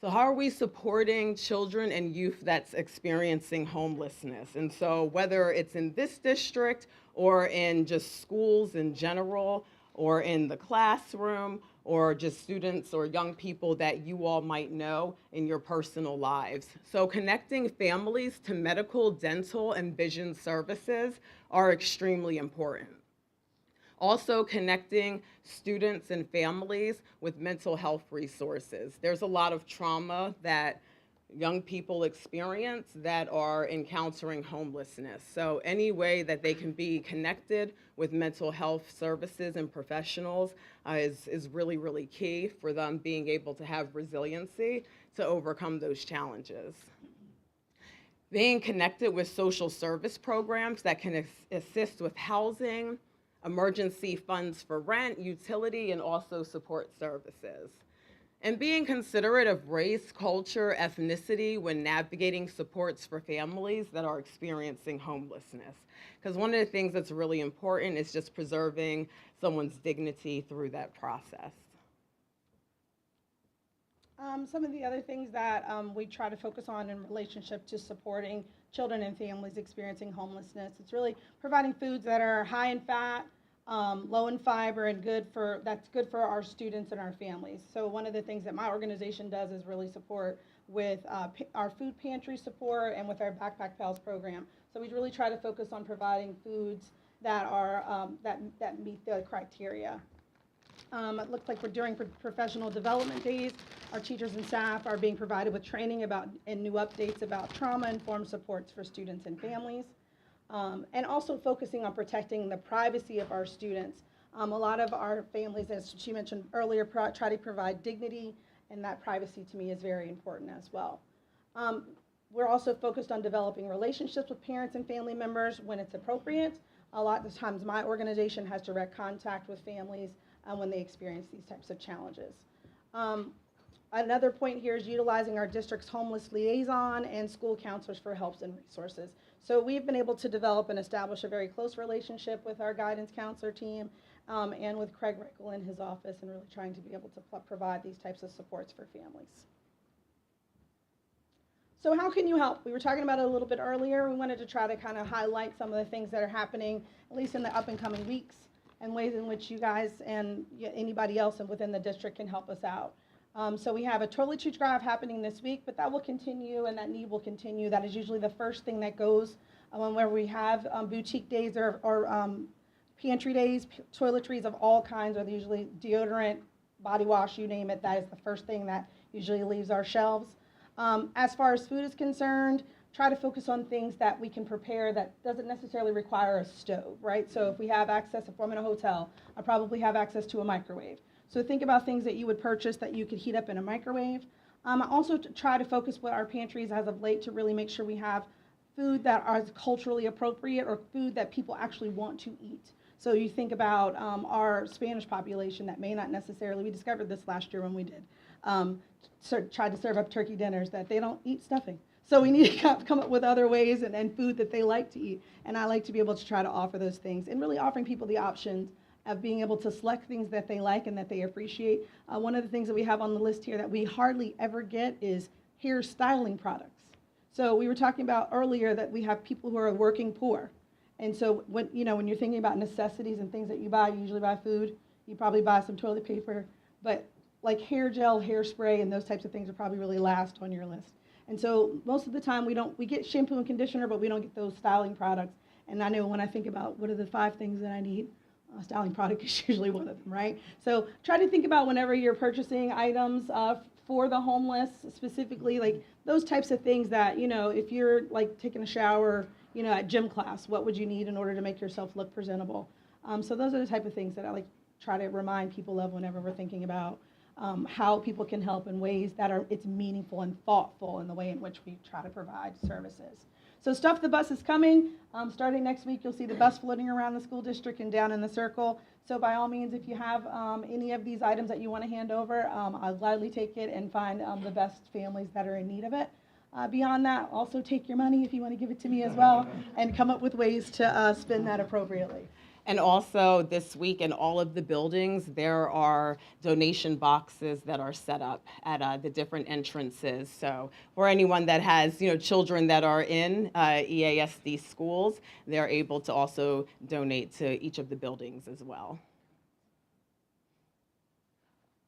[SPEAKER 15] So how are we supporting children and youth that's experiencing homelessness? And so whether it's in this district or in just schools in general, or in the classroom, or just students or young people that you all might know in your personal lives. So connecting families to medical, dental, and vision services are extremely important. Also connecting students and families with mental health resources. There's a lot of trauma that young people experience that are encountering homelessness. So any way that they can be connected with mental health services and professionals is really, really key for them being able to have resiliency to overcome those challenges. Being connected with social service programs that can assist with housing, emergency funds for rent, utility, and also support services. And being considerate of race, culture, ethnicity when navigating supports for families that are experiencing homelessness. Because one of the things that's really important is just preserving someone's dignity through that process.
[SPEAKER 16] Some of the other things that we try to focus on in relationship to supporting children and families experiencing homelessness, it's really providing foods that are high in fat, low in fiber, and that's good for our students and our families. So one of the things that my organization does is really support with our food pantry support and with our Backpack Pals program. So we really try to focus on providing foods that are that meet the criteria. It looks like we're during professional development days, our teachers and staff are being provided with training about and new updates about trauma-informed supports for students and families. And also focusing on protecting the privacy of our students. A lot of our families, as she mentioned earlier, try to provide dignity, and that privacy to me is very important as well. We're also focused on developing relationships with parents and family members when it's appropriate. A lot of times my organization has direct contact with families when they experience these types of challenges. Another point here is utilizing our district's homeless liaison and school counselors for helps and resources. So we've been able to develop and establish a very close relationship with our guidance counselor team and with Craig Rickle in his office, and really trying to be able to provide these types of supports for families. So how can you help? We were talking about it a little bit earlier. We wanted to try to kind of highlight some of the things that are happening, at least in the up and coming weeks, and ways in which you guys and anybody else within the district can help us out. So we have a toiletry drive happening this week, but that will continue and that need will continue. That is usually the first thing that goes whenever we have boutique days or pantry days. Toiletries of all kinds are usually deodorant, body wash, you name it. That is the first thing that usually leaves our shelves. As far as food is concerned, try to focus on things that we can prepare that doesn't necessarily require a stove, right? So if we have access, if I'm in a hotel, I probably have access to a microwave. So think about things that you would purchase that you could heat up in a microwave. I also try to focus with our pantries as of late to really make sure we have food that are culturally appropriate or food that people actually want to eat. So you think about our Spanish population that may not necessarily, we discovered this last year when we did, tried to serve up turkey dinners, that they don't eat stuffing. So we need to come up with other ways and food that they like to eat. And I like to be able to try to offer those things and really offering people the options of being able to select things that they like and that they appreciate. One of the things that we have on the list here that we hardly ever get is hair styling products. So we were talking about earlier that we have people who are working poor. And so when you're thinking about necessities and things that you buy, you usually buy food, you probably buy some toilet paper, but like hair gel, hairspray, and those types of things are probably really last on your list. And so most of the time we get shampoo and conditioner, but we don't get those styling products. And I know when I think about what are the 5 things that I need, a styling product is usually one of them, right? So try to think about whenever you're purchasing items for the homeless, specifically like those types of things that, if you're like taking a shower, at gym class, what would you need in order to make yourself look presentable? So those are the type of things that I like try to remind people of whenever we're thinking about how people can help in ways that it's meaningful and thoughtful in the way in which we try to provide services. So Stuff the Bus is coming. Starting next week, you'll see the bus floating around the school district and down in the circle. So by all means, if you have any of these items that you want to hand over, I'll gladly take it and find the best families that are in need of it. Beyond that, also take your money if you want to give it to me as well, and come up with ways to spend that appropriately.
[SPEAKER 15] And also this week in all of the buildings, there are donation boxes that are set up at the different entrances. So for anyone that has, children that are in EASD schools, they're able to also donate to each of the buildings as well.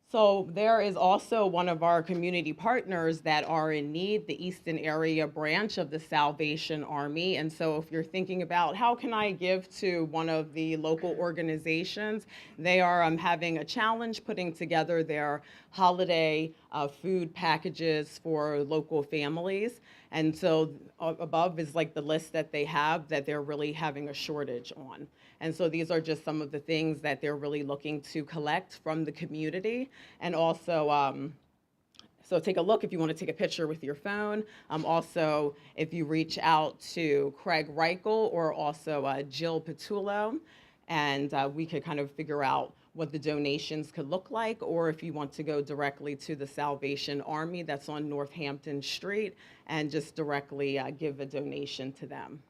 [SPEAKER 15] So there is also one of our community partners that are in need, the Easton area branch of the Salvation Army. And so if you're thinking about how can I give to one of the local organizations, they are having a challenge putting together their holiday food packages for local families. And so above is like the list that they have that they're really having a shortage on. And so these are just some of the things that they're really looking to collect from the community. And also, so take a look if you want to take a picture with your phone. Also, if you reach out to Craig Reichel or also Jill Petullo, and we could kind of figure out what the donations could look like, or if you want to go directly to the Salvation Army that's on Northampton Street and just directly give a donation to them.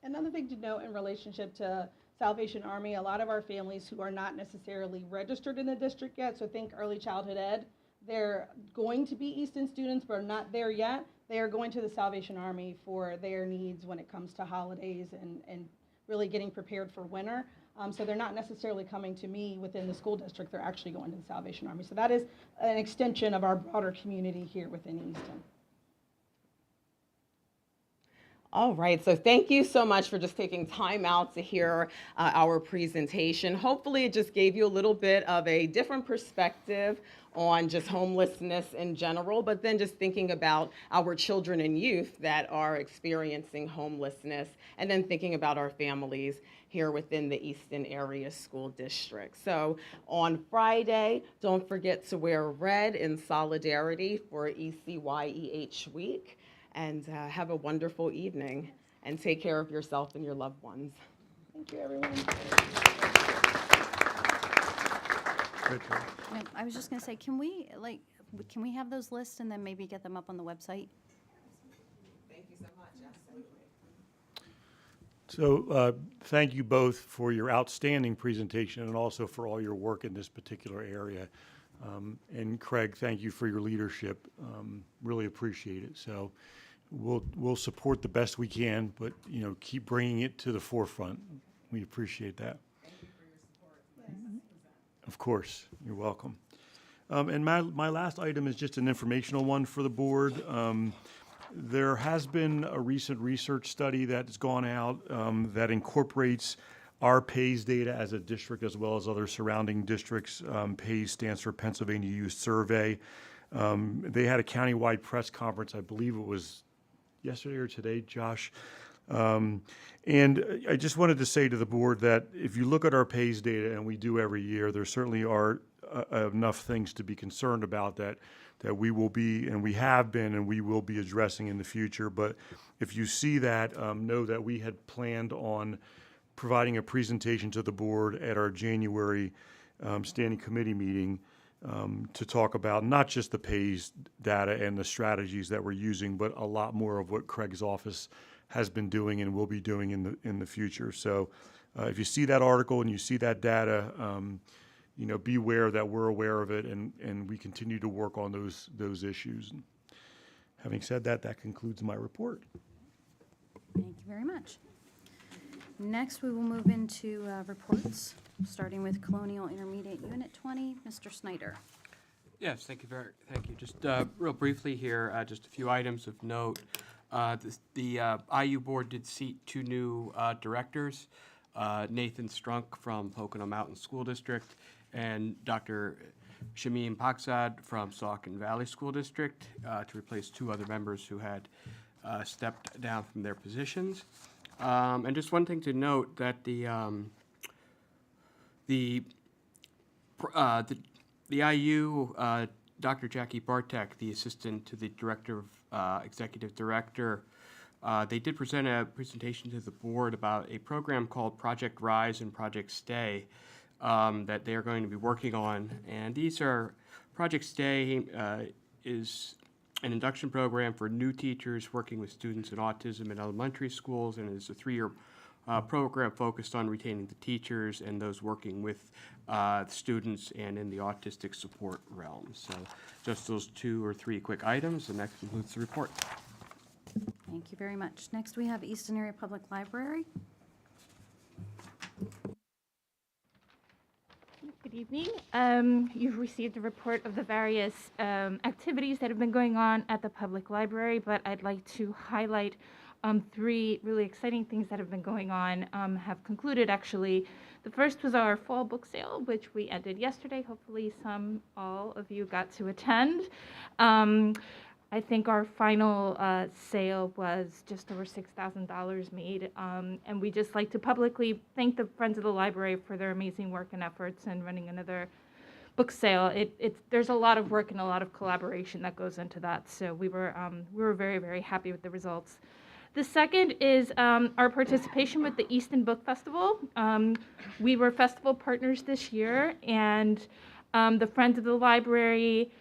[SPEAKER 16] Another thing to note in relationship to Salvation Army, a lot of our families who are not necessarily registered in the district yet, so think early childhood ed, they're going to be Easton students but are not there yet. They are going to the Salvation Army for their needs when it comes to holidays and really getting prepared for winter. So they're not necessarily coming to me within the school district, they're actually going to the Salvation Army. So that is an extension of our broader community here within Easton.
[SPEAKER 15] All right, so thank you so much for just taking time out to hear our presentation. Hopefully it just gave you a little bit of a different perspective on just homelessness in general, but then just thinking about our children and youth that are experiencing homelessness, and then thinking about our families here within the Easton area school district. So on Friday, don't forget to wear red in solidarity for ECYEH week. And have a wonderful evening, and take care of yourself and your loved ones.
[SPEAKER 16] Thank you, everyone.
[SPEAKER 1] No, I was just going to say, can we have those lists and then maybe get them up on the website?
[SPEAKER 15] Thank you so much. Absolutely.
[SPEAKER 14] So thank you both for your outstanding presentation and also for all your work in this particular area. And Craig, thank you for your leadership. Really appreciate it. So we'll support the best we can, but keep bringing it to the forefront. We appreciate that.
[SPEAKER 15] Thank you for your support.
[SPEAKER 14] Of course, you're welcome. And my last item is just an informational one for the board. There has been a recent research study that has gone out that incorporates our PAYS data as a district as well as other surrounding districts. PAYS stands for Pennsylvania Youth Survey. They had a countywide press conference, I believe it was yesterday or today, Josh. And I just wanted to say to the board that if you look at our PAYS data, and we do every year, there certainly are enough things to be concerned about that we will be, and we have been, and we will be addressing in the future. But if you see that, know that we had planned on providing a presentation to the board at our January standing committee meeting to talk about not just the PAYS data and the strategies that we're using, but a lot more of what Craig's office has been doing and will be doing in the future. So if you see that article and you see that data, be aware that we're aware of it, and we continue to work on those issues. Having said that, that concludes my report.
[SPEAKER 1] Thank you very much. Next, we will move into reports, starting with Colonial Intermediate Unit 20. Mr. Snyder.
[SPEAKER 13] Yes, thank you. Just real briefly here, just a few items of note. The IU board did seat 2 new directors, Nathan Strunk from Pocono Mountain School District and Dr. Shamim Paksad from Saucon Valley School District to replace 2 other members who had stepped down from their positions. And just one thing to note, that the IU, Dr. Jackie Bartek, the assistant to the director of executive director, they did present a presentation to the board about a program called Project Rise and Project Stay that they are going to be working on. And these are, Project Stay is an induction program for new teachers working with students in autism in elementary schools, and it's a 3-year program focused on retaining the teachers and those working with students and in the autistic support realm. So just those 2 or 3 quick items, and that concludes the report.
[SPEAKER 1] Thank you very much. Next, we have Easton Area Public Library.
[SPEAKER 20] Good evening. You've received a report of the various activities that have been going on at the public library, but I'd like to highlight 3 really exciting things that have been going on, have concluded actually. The first was our fall book sale, which we ended yesterday. Hopefully all of you got to attend. I think our final sale was just over $6,000 made, and we just like to publicly thank the Friends of the Library for their amazing work and efforts in running another book sale. There's a lot of work and a lot of collaboration that goes into that, so we were very, very happy with the results. The second is our participation with the Easton Book Festival. We were festival partners this year, and the Friends of the Library,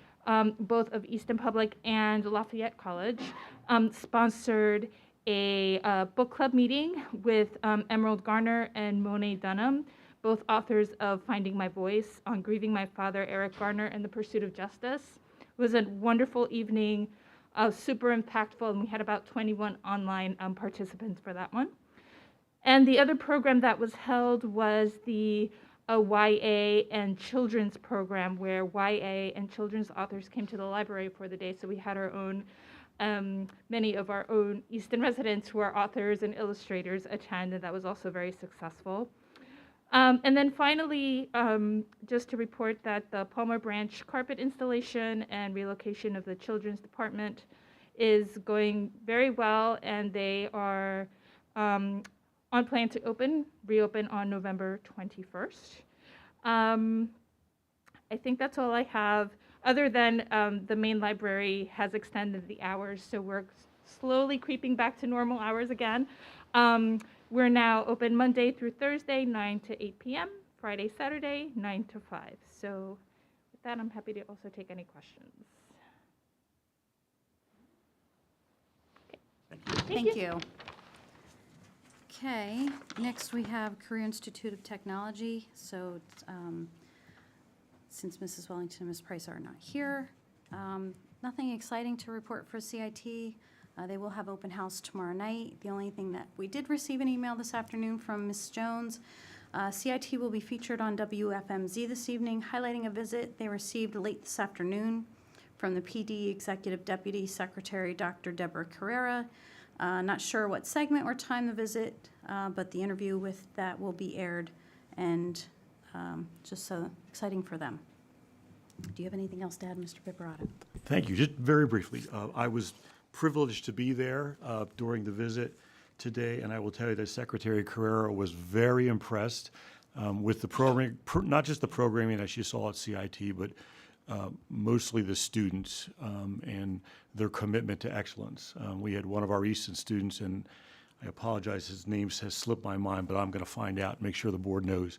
[SPEAKER 20] both of Easton Public and Lafayette College, sponsored a book club meeting with Emerald Garner and Monet Dunham, both authors of Finding My Voice, On Grieving My Father, Eric Garner, and The Pursuit of Justice. It was a wonderful evening, super impactful, and we had about 21 online participants for that one. And the other program that was held was the YA and children's program, where YA and children's authors came to the library for the day. So we had our own, many of our own Easton residents who are authors and illustrators attend, and that was also very successful. And then finally, just to report that the Palmer Branch carpet installation and relocation of the children's department is going very well, and they are on plan to reopen on November 21st. I think that's all I have, other than the main library has extended the hours, so we're slowly creeping back to normal hours again. We're now open Monday through Thursday, 9 to 8 p.m., Friday, Saturday, 9 to 5. So with that, I'm happy to also take any questions. Okay.
[SPEAKER 1] Thank you. Okay, next we have Career Institute of Technology. So since Mrs. Wellington and Ms. Price are not here, nothing exciting to report for CIT. They will have open house tomorrow night. The only thing that we did receive an email this afternoon from Ms. Jones. CIT will be featured on WFMZ this evening, highlighting a visit they received late this afternoon from the PD Executive Deputy Secretary, Dr. Deborah Carrera. Not sure what segment or time the visit, but the interview with that will be aired, and just so exciting for them. Do you have anything else to add, Mr. Pipperato?
[SPEAKER 14] Thank you. Just very briefly, I was privileged to be there during the visit today, and I will tell you that Secretary Carrera was very impressed with the program, not just the programming that she saw at CIT, but mostly the students and their commitment to excellence. We had one of our Easton students, and I apologize, his name has slipped my mind, but I'm going to find out and make sure the board knows.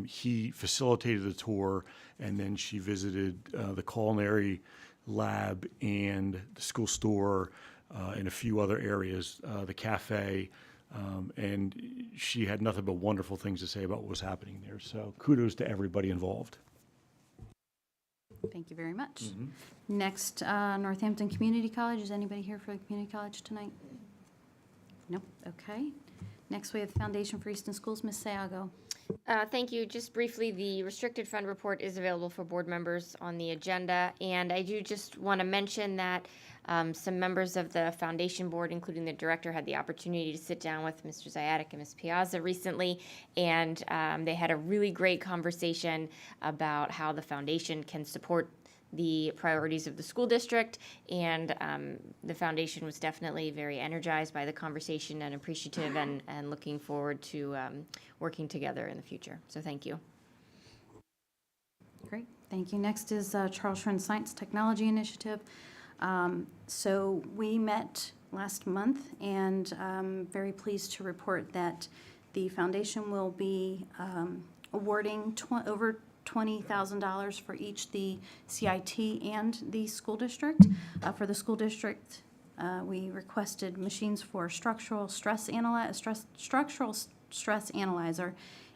[SPEAKER 14] He facilitated the tour, and then she visited the culinary lab and the school store and a few other areas, the cafe, and she had nothing but wonderful things to say about what was happening there. So kudos to everybody involved.
[SPEAKER 1] Thank you very much. Next, Northampton Community College. Is anybody here for the community college tonight? Nope. Okay. Next, we have Foundation for Easton Schools. Ms. Sayago.
[SPEAKER 21] Thank you. Just briefly, the restricted fund report is available for board members on the agenda. And I do just want to mention that some members of the foundation board, including the director, had the opportunity to sit down with Mr. Zayatic and Ms. Piazza recently. And they had a really great conversation about how the foundation can support the priorities of the school district, and the foundation was definitely very energized by the conversation and appreciative and looking forward to working together in the future. So thank you.
[SPEAKER 1] Great. Thank you. Next is Charles Schwinn Science Technology Initiative. So we met last month, and I'm very pleased to report that the foundation will be awarding over $20,000 for each the CIT and the school district. For the school district, we requested machines for structural stress analyzer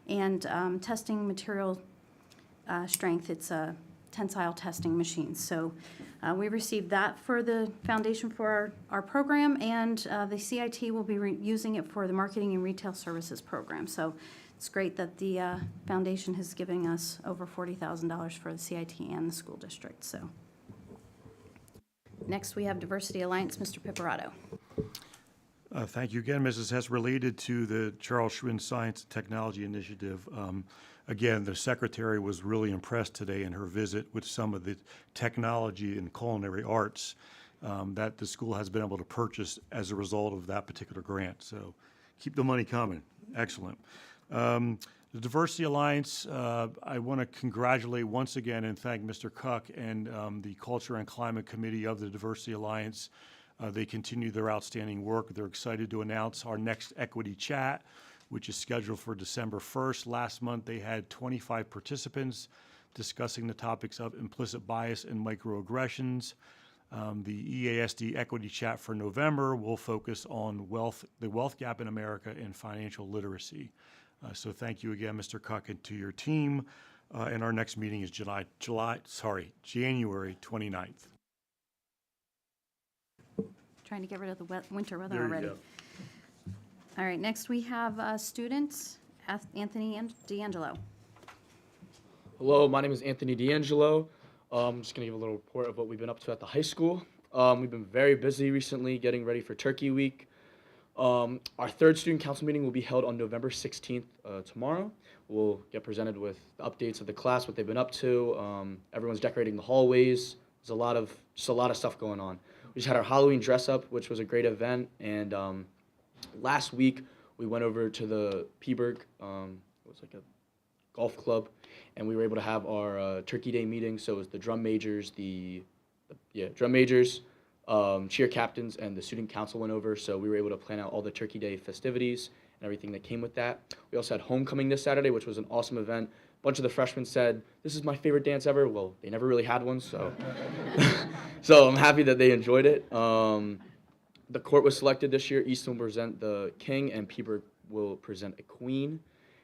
[SPEAKER 1] and testing material strength. It's a tensile testing machine. So we received that for the foundation for our program, and the CIT will be using it for the marketing and retail services program. So it's great that the foundation is giving us over $40,000 for the CIT and the school district. So next we have Diversity Alliance, Mr. Pipperato.
[SPEAKER 14] Thank you again, Mrs. Hess. Related to the Charles Schwinn Science and Technology Initiative, again, the secretary was really impressed today in her visit with some of the technology and culinary arts that the school has been able to purchase as a result of that particular grant. So keep the money coming. Excellent. The Diversity Alliance, I want to congratulate once again and thank Mr. Cuck and the Culture and Climate Committee of the Diversity Alliance. They continue their outstanding work. They're excited to announce our next equity chat, which is scheduled for December 1st. Last month, they had 25 participants discussing the topics of implicit bias and microaggressions. The EASD equity chat for November will focus on the wealth gap in America and financial literacy. So thank you again, Mr. Cuck, and to your team. And our next meeting is January 29th.
[SPEAKER 1] Trying to get rid of the winter weather
[SPEAKER 14] There you
[SPEAKER 1] already.
[SPEAKER 14] go.
[SPEAKER 1] All right, next we have students. Anthony D'Angelo.
[SPEAKER 22] Hello, my name is Anthony D'Angelo. I'm just going to give a little report of what we've been up to at the high school. We've been very busy recently getting ready for Turkey Week. Our third student council meeting will be held on November 16th, tomorrow. We'll get presented with the updates of the class, what they've been up to. Everyone's decorating the hallways. There's a lot of stuff going on. We just had our Halloween dress up, which was a great event. And last week we went over to the Peaburg, it was like a golf club, and we were able to have our Turkey Day meeting. So it was the drum majors, cheer captains, and the student council went over. So we were able to plan out all the Turkey Day festivities and everything that came with that. We also had homecoming this Saturday, which was an awesome event. A bunch of the freshmen said, "This is my favorite dance ever." Well, they never really had one, so so I'm happy that they enjoyed it. The court was selected this year. Easton will present the king, and Peaburg will present a queen.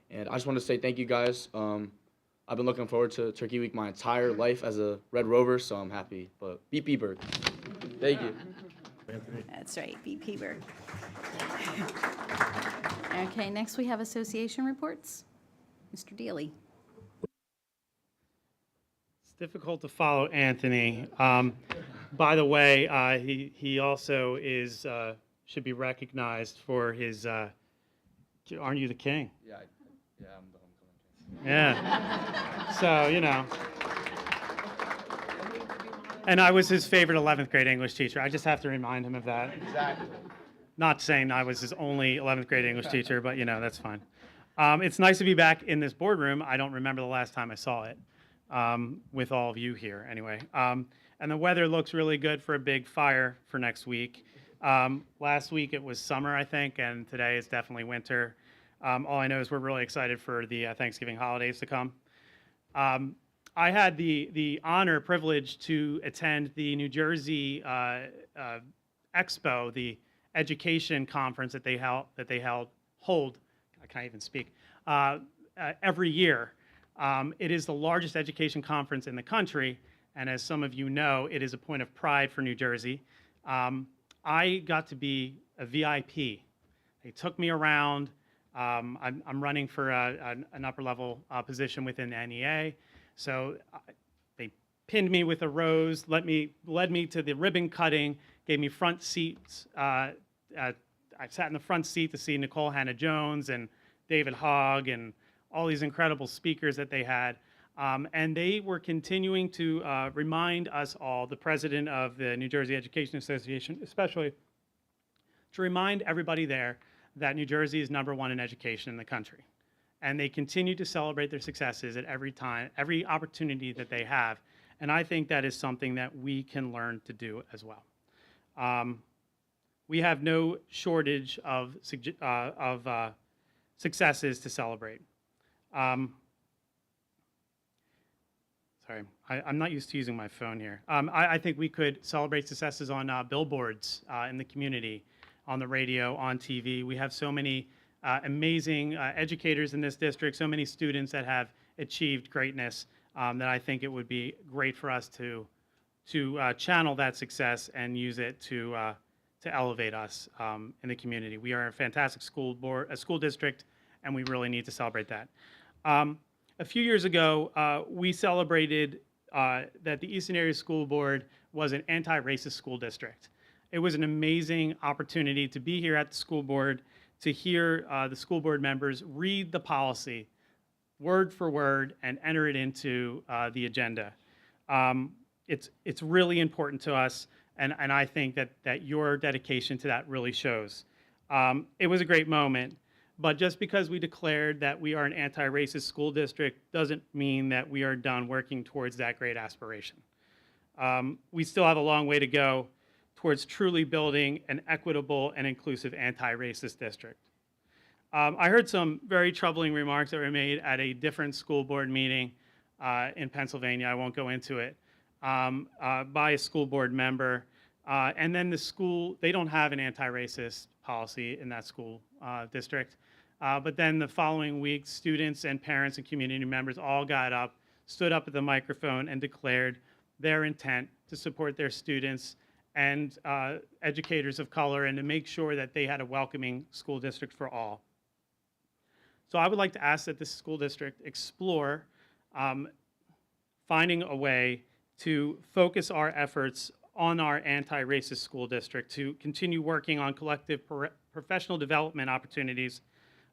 [SPEAKER 22] And I just want to say thank you guys. I've been looking forward to Turkey Week my entire life as a Red Rover, so I'm happy. But beat Peaburg. Thank you.
[SPEAKER 1] That's right, beat Peaburg. Okay, next we have association reports. Mr. Daly.
[SPEAKER 12] It's difficult to follow Anthony. By the way, he also is should be recognized for his. Aren't you the king?
[SPEAKER 22] Yeah, I'm the homecoming king.
[SPEAKER 12] Yeah. So And I was his favorite 11th grade English teacher. I just have to remind him of that.
[SPEAKER 11] Exactly.
[SPEAKER 12] Not saying I was his only 11th grade English teacher, but that's fine. It's nice to be back in this boardroom. I don't remember the last time I saw it with all of you here anyway. And the weather looks really good for a big fire for next week. Last week it was summer, I think, and today is definitely winter. All I know is we're really excited for the Thanksgiving holidays to come. I had the honor, privilege to attend the New Jersey Expo, the education conference that they hold. I can't even speak. Every year. It is the largest education conference in the country, and as some of you know, it is a point of pride for New Jersey. I got to be a VIP. They took me around. I'm running for an upper level position within the NEA, so they pinned me with a rose, led me to the ribbon cutting, gave me front seats. I sat in the front seat to see Nicole Hannah-Jones and David Hogg and all these incredible speakers that they had. And they were continuing to remind us all, the president of the New Jersey Education Association especially, to remind everybody there that New Jersey is #1 in education in the country. And they continue to celebrate their successes at every opportunity that they have. And I think that is something that we can learn to do as well. We have no shortage of successes to celebrate. Sorry, I'm not used to using my phone here. I think we could celebrate successes on billboards in the community, on the radio, on TV. We have so many amazing educators in this district, so many students that have achieved greatness that I think it would be great for us to channel that success and use it to elevate us in the community. We are a fantastic school district, and we really need to celebrate that. A few years ago, we celebrated that the Easton Area School Board was an anti-racist school district. It was an amazing opportunity to be here at the school board, to hear the school board members read the policy word for word and enter it into the agenda. It's really important to us, and I think that your dedication to that really shows. It was a great moment, but just because we declared that we are an anti-racist school district doesn't mean that we are done working towards that great aspiration. We still have a long way to go towards truly building an equitable and inclusive anti-racist district. I heard some very troubling remarks that were made at a different school board meeting in Pennsylvania, I won't go into it, by a school board member. And then the school, they don't have an anti-racist policy in that school district. But then the following week, students and parents and community members all got up, stood up at the microphone and declared their intent to support their students and educators of color and to make sure that they had a welcoming school district for all. So I would like to ask that this school district explore finding a way to focus our efforts on our anti-racist school district, to continue working on collective professional development opportunities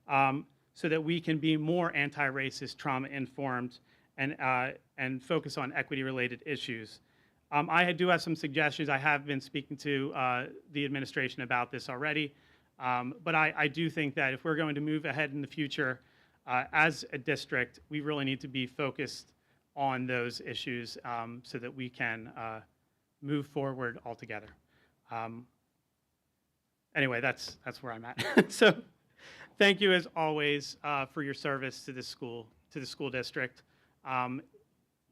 [SPEAKER 12] so that we can be more anti-racist, trauma-informed, and focus on equity-related issues. I do have some suggestions. I have been speaking to the administration about this already, but I do think that if we're going to move ahead in the future as a district, we really need to be focused on those issues so that we can move forward altogether. Anyway, that's where I'm at. So thank you as always for your service to the school district.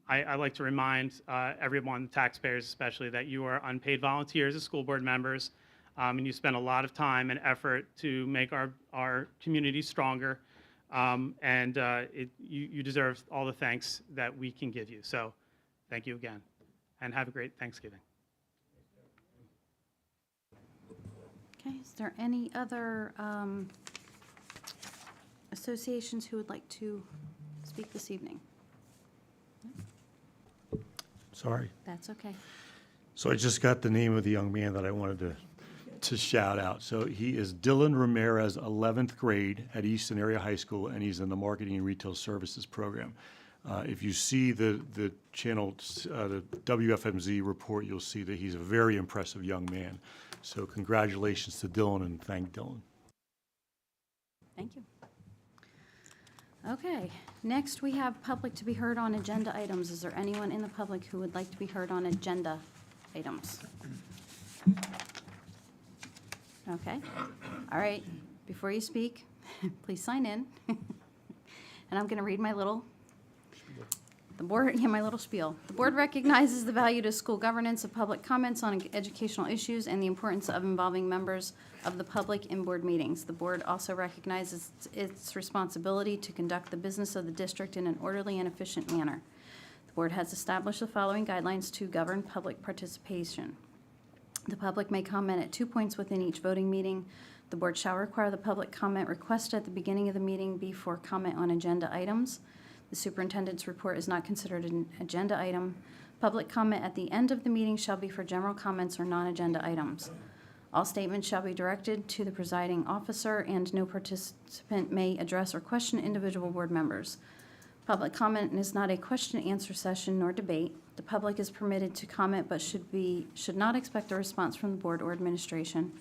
[SPEAKER 12] I'd like to remind everyone, taxpayers especially, that you are unpaid volunteers as school board members, and you spend a lot of time and effort to make our community stronger, and you deserve all the thanks that we can give you. So thank you again, and have a great Thanksgiving.
[SPEAKER 1] Okay, is there any other associations who would like to speak this evening?
[SPEAKER 14] Sorry.
[SPEAKER 1] That's okay.
[SPEAKER 14] So I just got the name of the young man that I wanted to shout out. So he is Dylan Ramirez, 11th grade at Easton Area High School, and he's in the Marketing and Retail Services program. If you see the channel, the WFMZ report, you'll see that he's a very impressive young man. So congratulations to Dylan, and thank Dylan.
[SPEAKER 1] Thank you. Okay, next we have public to be heard on agenda items. Is there anyone in the public who would like to be heard on agenda items? Okay, all right, before you speak, please sign in. And I'm gonna read my little, my little spiel. The board recognizes the value to school governance of public comments on educational issues and the importance of involving members of the public in board meetings. The board also recognizes its responsibility to conduct the business of the district in an orderly and efficient manner. The board has established the following guidelines to govern public participation. The public may comment at 2 points within each voting meeting. The board shall require the public comment request at the beginning of the meeting before comment on agenda items. The superintendent's report is not considered an agenda item. Public comment at the end of the meeting shall be for general comments or non-agenda items. All statements shall be directed to the presiding officer, and no participant may address or question individual board members. Public comment is not a question-and-answer session nor debate. The public is permitted to comment but should not expect a response from the board or administration.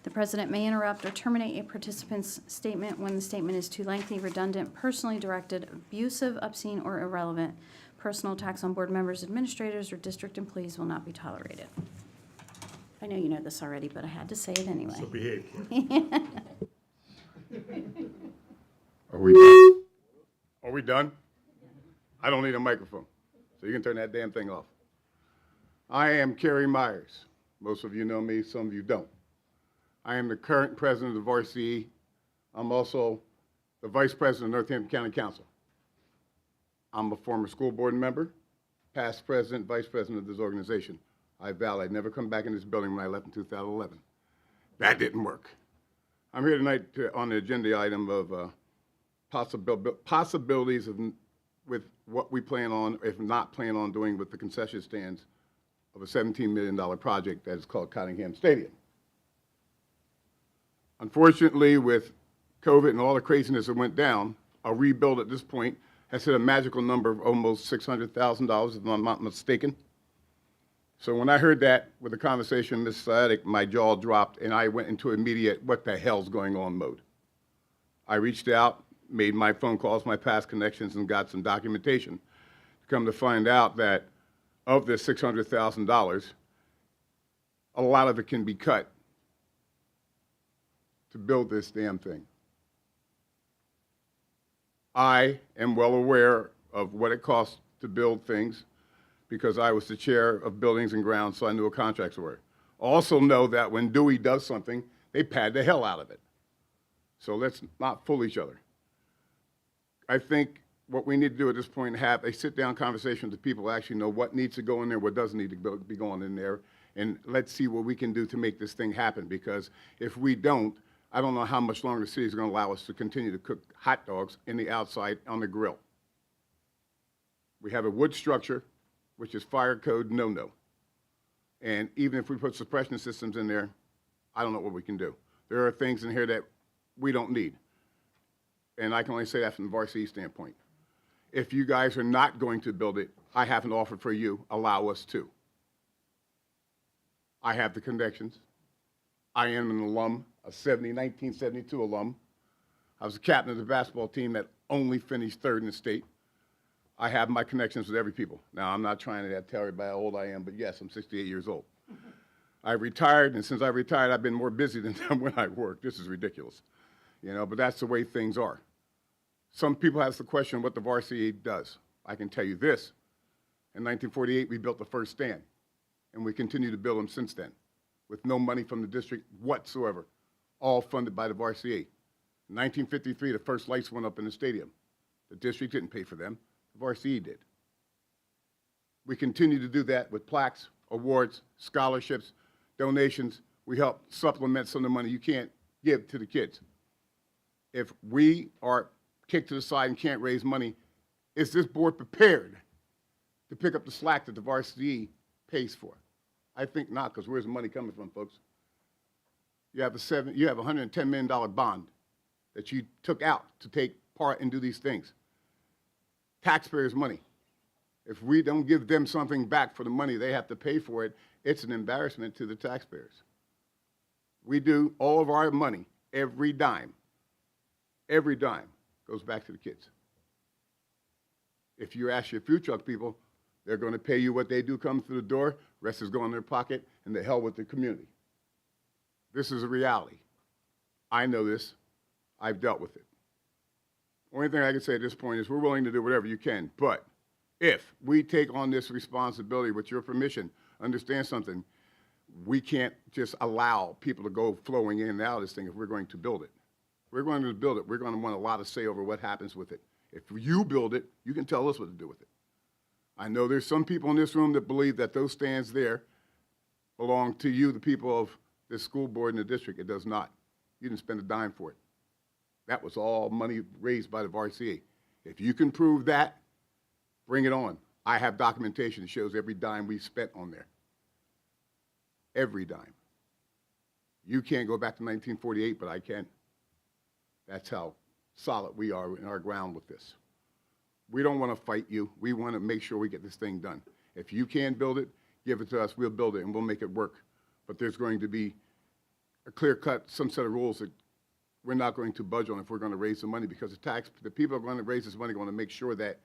[SPEAKER 1] The president may interrupt or terminate a participant's statement when the statement is too lengthy, redundant, personally directed, abusive, obscene, or irrelevant. Personal attacks on board members, administrators, or district employees will not be tolerated. I know you know this already, but I had to say it anyway.
[SPEAKER 14] So behave.
[SPEAKER 2] Are we done? Are we done? I don't need a microphone, so you can turn that damn thing off. I am Kerry Myers. Most of you know me, some of you don't. I am the current president of RCE. I'm also the vice president of Northampton County Council. I'm a former school board member, past president, vice president of this organization. I vowed I'd never come back in this building when I left in 2011. That didn't work. I'm here tonight on the agenda item of possibilities with what we plan on, if not plan on doing with the concession stands of a $17 million project that is called Cottingham Stadium. Unfortunately, with COVID and all the craziness that went down, a rebuild at this point has hit a magical number of almost $600,000, if I'm not mistaken. So when I heard that with the conversation, Ms. Sadick, my jaw dropped, and I went into immediate what the hell's going on mode. I reached out, made my phone calls, my past connections, and got some documentation. Come to find out that of this $600,000, a lot of it can be cut to build this damn thing. I am well aware of what it costs to build things because I was the chair of buildings and grounds, so I knew what contracts were. Also know that when Dewey does something, they pad the hell out of it. So let's not fool each other. I think what we need to do at this point is have a sit-down conversation with the people who actually know what needs to go in there, what doesn't need to be going in there, and let's see what we can do to make this thing happen, because if we don't, I don't know how much longer the city is going to allow us to continue to cook hot dogs in the outside on the grill. We have a wood structure, which is fire code no-no. And even if we put suppression systems in there, I don't know what we can do. There are things in here that we don't need. And I can only say that from the varsity standpoint. If you guys are not going to build it, I have an offer for you. Allow us to. I have the connections. I am an alum, a 1972 alum. I was the captain of the basketball team that only finished third in the state. I have my connections with every people. Now, I'm not trying to tell everybody how old I am, but yes, I'm 68 years old. I retired, and since I retired, I've been more busy than when I worked. This is ridiculous, you know, but that's the way things are. Some people ask the question what the varsity does. I can tell you this. In 1948, we built the first stand, and we continue to build them since then, with no money from the district whatsoever, all funded by the varsity. In 1953, the first lights went up in the stadium. The district didn't pay for them. The varsity did. We continue to do that with plaques, awards, scholarships, donations. We help supplement some of the money you can't give to the kids. If we are kicked to the side and can't raise money, is this board prepared to pick up the slack that the varsity pays for? I think not, because where's the money coming from, folks? You have a $110 million bond that you took out to take part and do these things. taxpayers' money. If we don't give them something back for the money they have to pay for it, it's an embarrassment to the taxpayers. We do all of our money, every dime goes back to the kids. If you ask your food truck people, they're going to pay you what they do come through the door, rest is going in their pocket, and the hell with the community. This is a reality. I know this. I've dealt with it. Only thing I can say at this point is we're willing to do whatever you can, but if we take on this responsibility with your permission, understand something, we can't just allow people to go flowing in and out of this thing if we're going to build it. We're going to build it. We're going to want a lot of say over what happens with it. If you build it, you can tell us what to do with it. I know there's some people in this room that believe that those stands there belong to you, the people of this school board and the district. It does not. You didn't spend a dime for it. That was all money raised by the RCA. If you can prove that, bring it on. I have documentation that shows every dime we spent on there. Every dime. You can't go back to 1948, but I can. That's how solid we are in our ground with this. We don't want to fight you. We want to make sure we get this thing done. If you can build it, give it to us. We'll build it, and we'll make it work. But there's going to be a clear-cut, some set of rules that we're not going to budge on if we're going to raise the money, because the people who are going to raise this money are going to make sure that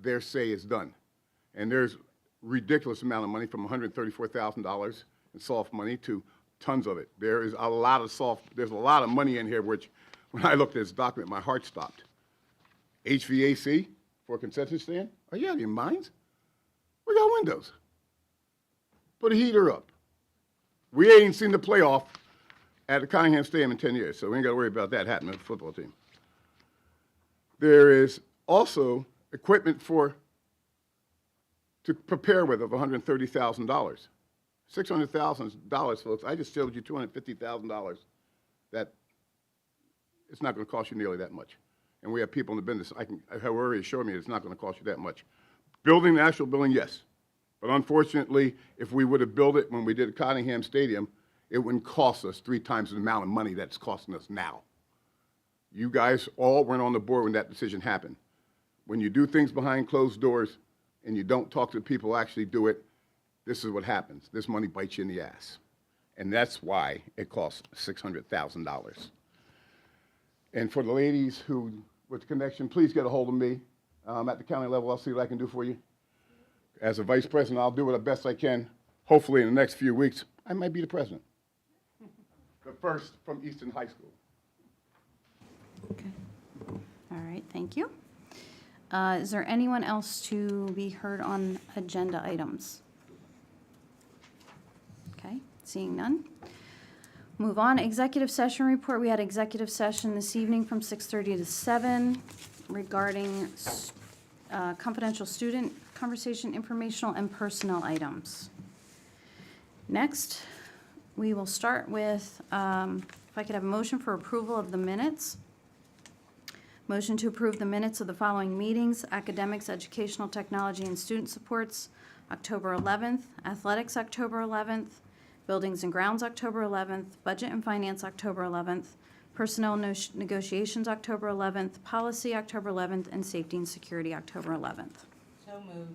[SPEAKER 2] their say is done. And there's ridiculous amount of money, from $134,000 in soft money to tons of it. There's a lot of money in here, which when I looked at this document, my heart stopped. HVAC for a concession stand? Are you out of your minds? We got windows. Put a heater up. We ain't seen the playoff at the Cunningham Stadium in 10 years, so we ain't got to worry about that happening with the football team. There is also equipment to prepare with of $130,000. $600,000, folks. I just showed you $250,000. That it's not going to cost you nearly that much. And we have people in the business. I have already assured me it's not going to cost you that much. Building the actual building, yes. But unfortunately, if we would have built it when we did Cottingham Stadium, it wouldn't cost us 3 times the amount of money that's costing us now. You guys all weren't on the board when that decision happened. When you do things behind closed doors and you don't talk to the people who actually do it, this is what happens. This money bites you in the ass. And that's why it costs $600,000. And for the ladies who, with the connection, please get a hold of me. At the county level, I'll see what I can do for you. As a vice president, I'll do it the best I can. Hopefully in the next few weeks, I might be the president. The first from Easton High School.
[SPEAKER 1] Okay. All right, thank you. Is there anyone else to be heard on agenda items? Okay, seeing none. Move on, executive session report. We had executive session this evening from 6:30 to 7 regarding confidential student conversation, informational, and personnel items. Next, we will start with, if I could have a motion for approval of the minutes. Motion to approve the minutes of the following meetings: academics, educational, technology, and student supports, October 11th, athletics, October 11th, buildings and grounds, October 11th, budget and finance, October 11th, personnel negotiations, October 11th, policy, October 11th, and safety and security, October 11th.
[SPEAKER 7] So moved.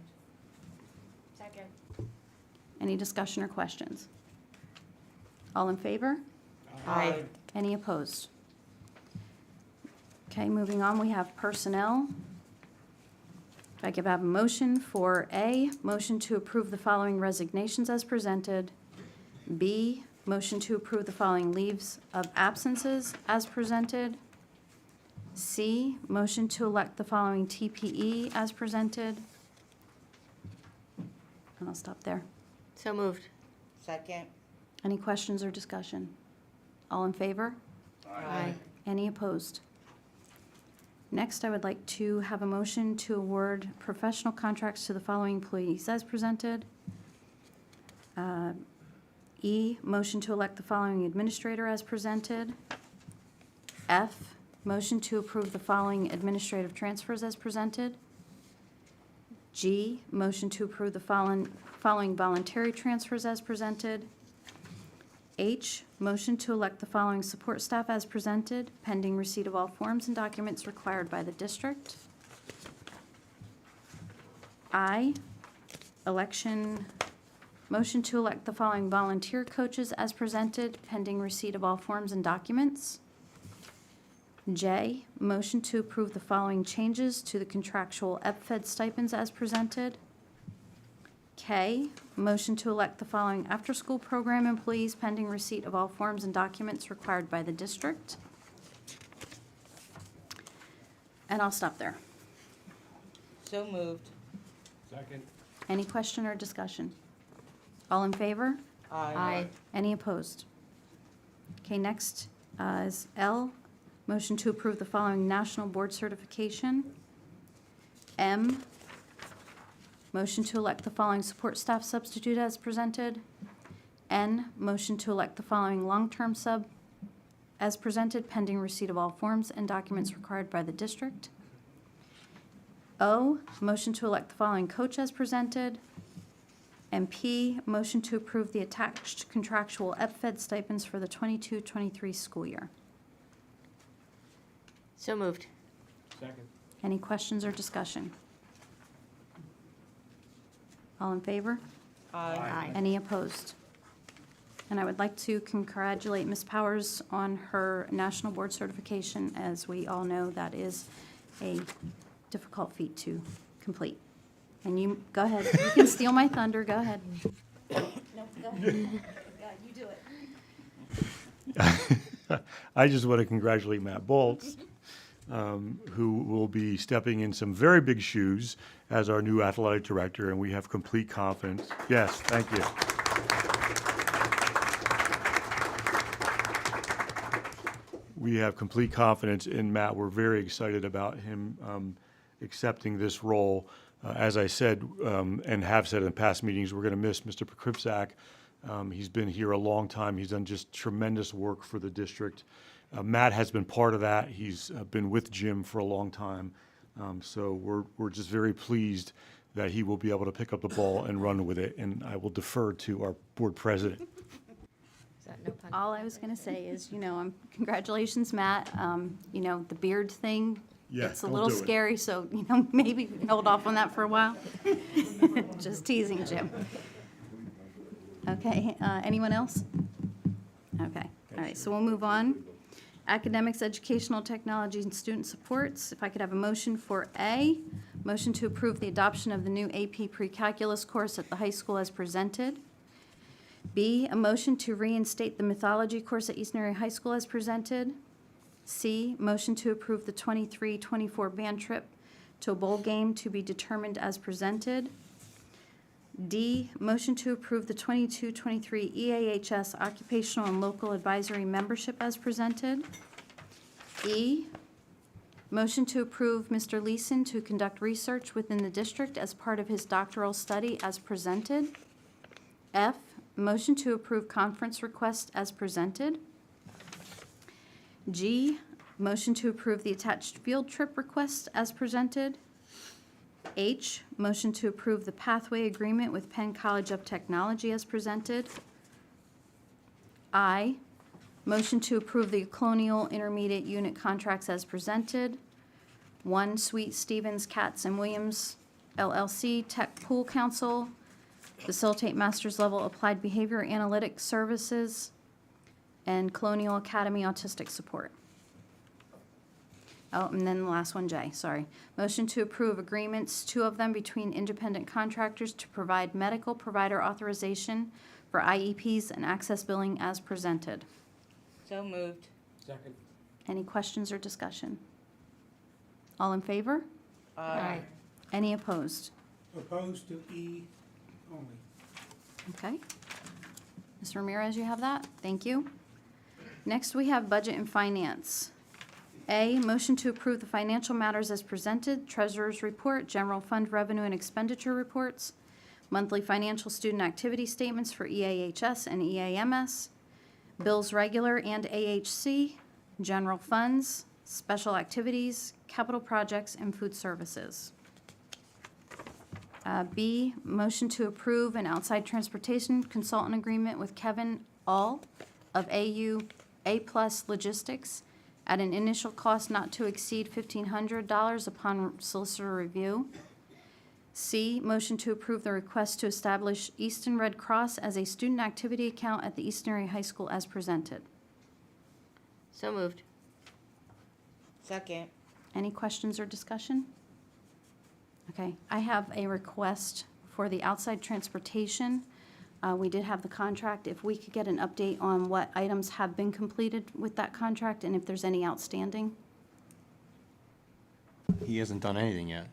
[SPEAKER 7] Second.
[SPEAKER 1] Any discussion or questions? All in favor?
[SPEAKER 7] Aye.
[SPEAKER 1] Any opposed? Okay, moving on, we have personnel. If I could have a motion for A, motion to approve the following resignations as presented. B, motion to approve the following leaves of absences as presented. C, motion to elect the following TPE as presented. And I'll stop there.
[SPEAKER 21] So moved.
[SPEAKER 7] Second.
[SPEAKER 1] Any questions or discussion? All in favor?
[SPEAKER 21] Aye.
[SPEAKER 1] Any opposed? Next, I would like to have a motion to award professional contracts to the following employees as presented. E, motion to elect the following administrator as presented. F, motion to approve the following administrative transfers as presented. G, motion to approve the following voluntary transfers as presented. H, motion to elect the following support staff as presented, pending receipt of all forms and documents required by the district. I, motion to elect the following volunteer coaches as presented, pending receipt of all forms and documents. J, motion to approve the following changes to the contractual EPFED stipends as presented. K, motion to elect the following after-school program employees pending receipt of all forms and documents required by the district. And I'll stop there.
[SPEAKER 7] So moved.
[SPEAKER 11] Second.
[SPEAKER 1] Any question or discussion? All in favor?
[SPEAKER 7] Aye.
[SPEAKER 1] Any opposed? Okay, next is L, motion to approve the following national board certification. M, motion to elect the following support staff substitute as presented. N, motion to elect the following long-term sub as presented, pending receipt of all forms and documents required by the district. O, motion to elect the following coach as presented. And P, motion to approve the attached contractual EPFED stipends for the 22-23 school year.
[SPEAKER 21] So moved.
[SPEAKER 11] Second.
[SPEAKER 1] Any questions or discussion? All in favor?
[SPEAKER 7] Aye.
[SPEAKER 1] Any opposed? And I would like to congratulate Ms. Powers on her national board certification. As we all know, that is a difficult feat to complete. And you, go ahead, you can steal my thunder, go ahead. No, go ahead. You do it.
[SPEAKER 14] I just want to congratulate Matt Bolts, who will be stepping in some very big shoes as our new athletic director, and we have complete confidence. Yes, thank you. We have complete confidence in Matt. We're very excited about him accepting this role. As I said, and have said in past meetings, we're going to miss Mr. Pokrivczak. He's been here a long time. He's done just tremendous work for the district. Matt has been part of that. He's been with Jim for a long time. So we're just very pleased that he will be able to pick up the ball and run with it. And I will defer to our board president.
[SPEAKER 21] Is that no pun?
[SPEAKER 1] All I was gonna say is, congratulations, Matt. The beard thing,
[SPEAKER 14] Yeah,
[SPEAKER 1] it's a
[SPEAKER 14] don't
[SPEAKER 1] little
[SPEAKER 14] do it.
[SPEAKER 1] scary, so, maybe we can hold off on that for a while. Just teasing, Jim. Okay, anyone else? Okay, all right, so we'll move on. Academics, educational technology, and student supports. If I could have a motion for A, motion to approve the adoption of the new AP pre-calculus course at the high school as presented. B, a motion to reinstate the mythology course at Eastern Area High School as presented. C, motion to approve the 23-24 band trip to a bowl game to be determined as presented. D, motion to approve the 22-23 EAHS occupational and local advisory membership as presented. E, motion to approve Mr. Leeson to conduct research within the district as part of his doctoral study as presented. F, motion to approve conference request as presented. G, motion to approve the attached field trip request as presented. H, motion to approve the pathway agreement with Penn College of Technology as presented. I, motion to approve the Colonial Intermediate Unit contracts as presented. 1, Sweet Stevens, Katz and Williams LLC, Tech Pool Council, facilitate master's level applied behavior analytics services, and Colonial Academy autistic support. Oh, and then the last one, J, sorry. Motion to approve agreements, 2 of them between independent contractors to provide medical provider authorization for IEPs and access billing as presented.
[SPEAKER 7] So moved.
[SPEAKER 11] Second.
[SPEAKER 1] Any questions or discussion? All in favor?
[SPEAKER 7] Aye.
[SPEAKER 1] Any opposed?
[SPEAKER 11] Opposed to E only.
[SPEAKER 1] Okay. Ms. Ramirez, you have that? Thank you. Next, we have budget and finance. A, motion to approve the financial matters as presented, treasurer's report, general fund revenue and expenditure reports, monthly financial student activity statements for EAHS and EAMS, bills regular and AHC, general funds, special activities, capital projects, and food services. B, motion to approve an outside transportation consultant agreement with Kevin All of AU A-Plus Logistics at an initial cost not to exceed $1,500 upon solicitor review. C, motion to approve the request to establish Easton Red Cross as a student activity account at the Easton Area High School as presented.
[SPEAKER 21] So moved.
[SPEAKER 7] Second.
[SPEAKER 1] Any questions or discussion? Okay, I have a request for the outside transportation. We did have the contract. If we could get an update on what items have been completed with that contract and if there's any outstanding.
[SPEAKER 5] He hasn't done anything yet.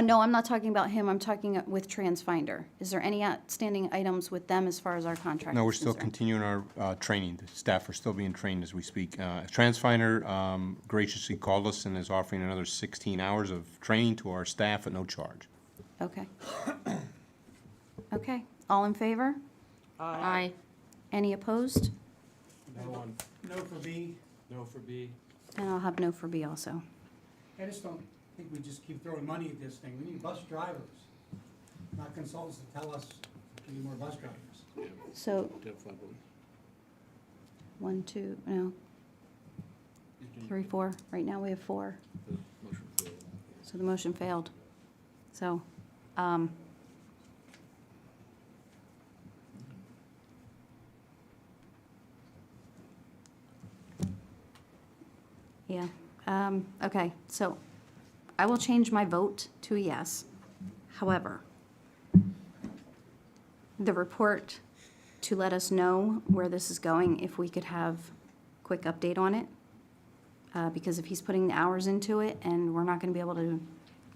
[SPEAKER 1] No, I'm not talking about him. I'm talking with TransFinder. Is there any outstanding items with them as far as our contract
[SPEAKER 5] No,
[SPEAKER 1] is
[SPEAKER 5] we're still
[SPEAKER 1] concerned?
[SPEAKER 5] continuing our training. The staff are still being trained as we speak. TransFinder graciously called us and is offering another 16 hours of training to our staff at no charge.
[SPEAKER 1] Okay. Okay, all in favor?
[SPEAKER 21] Aye.
[SPEAKER 1] Any opposed?
[SPEAKER 11] No on. No for B. No for B.
[SPEAKER 1] And I'll have no for B also.
[SPEAKER 11] I just don't think we just keep throwing money at this thing. We need bus drivers, not consultants to tell us we need more bus drivers.
[SPEAKER 1] So, 1, 2, no, 3, 4. Right now we have 4. So the motion failed. So, yeah, okay, so I will change my vote to a yes. However, the report to let us know where this is going, if we could have quick update on it. Because if he's putting the hours into it and we're not gonna be able to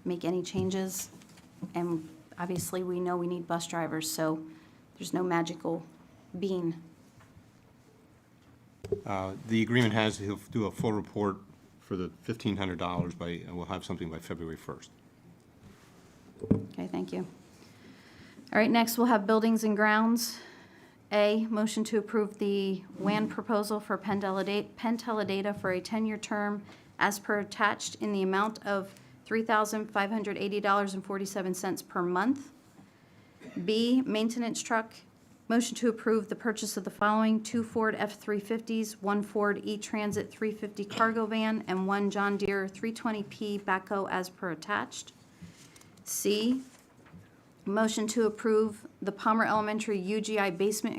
[SPEAKER 1] make any changes, and obviously we know we need bus drivers, so there's no magical bean.
[SPEAKER 5] The agreement has, he'll do a full report for the $1,500 by, and we'll have something by February 1st.
[SPEAKER 1] Okay, thank you. All right, next we'll have buildings and grounds. A, motion to approve the WAN proposal for Penn Teledata for a 10-year term as per attached in the amount of $3,580.47 per month. B, maintenance truck, motion to approve the purchase of the following: 2 Ford F-350s, 1 Ford E-Transit 350 cargo van, and 1 John Deere 320P backhoe as per attached. C, motion to approve the Palmer Elementary UGI easement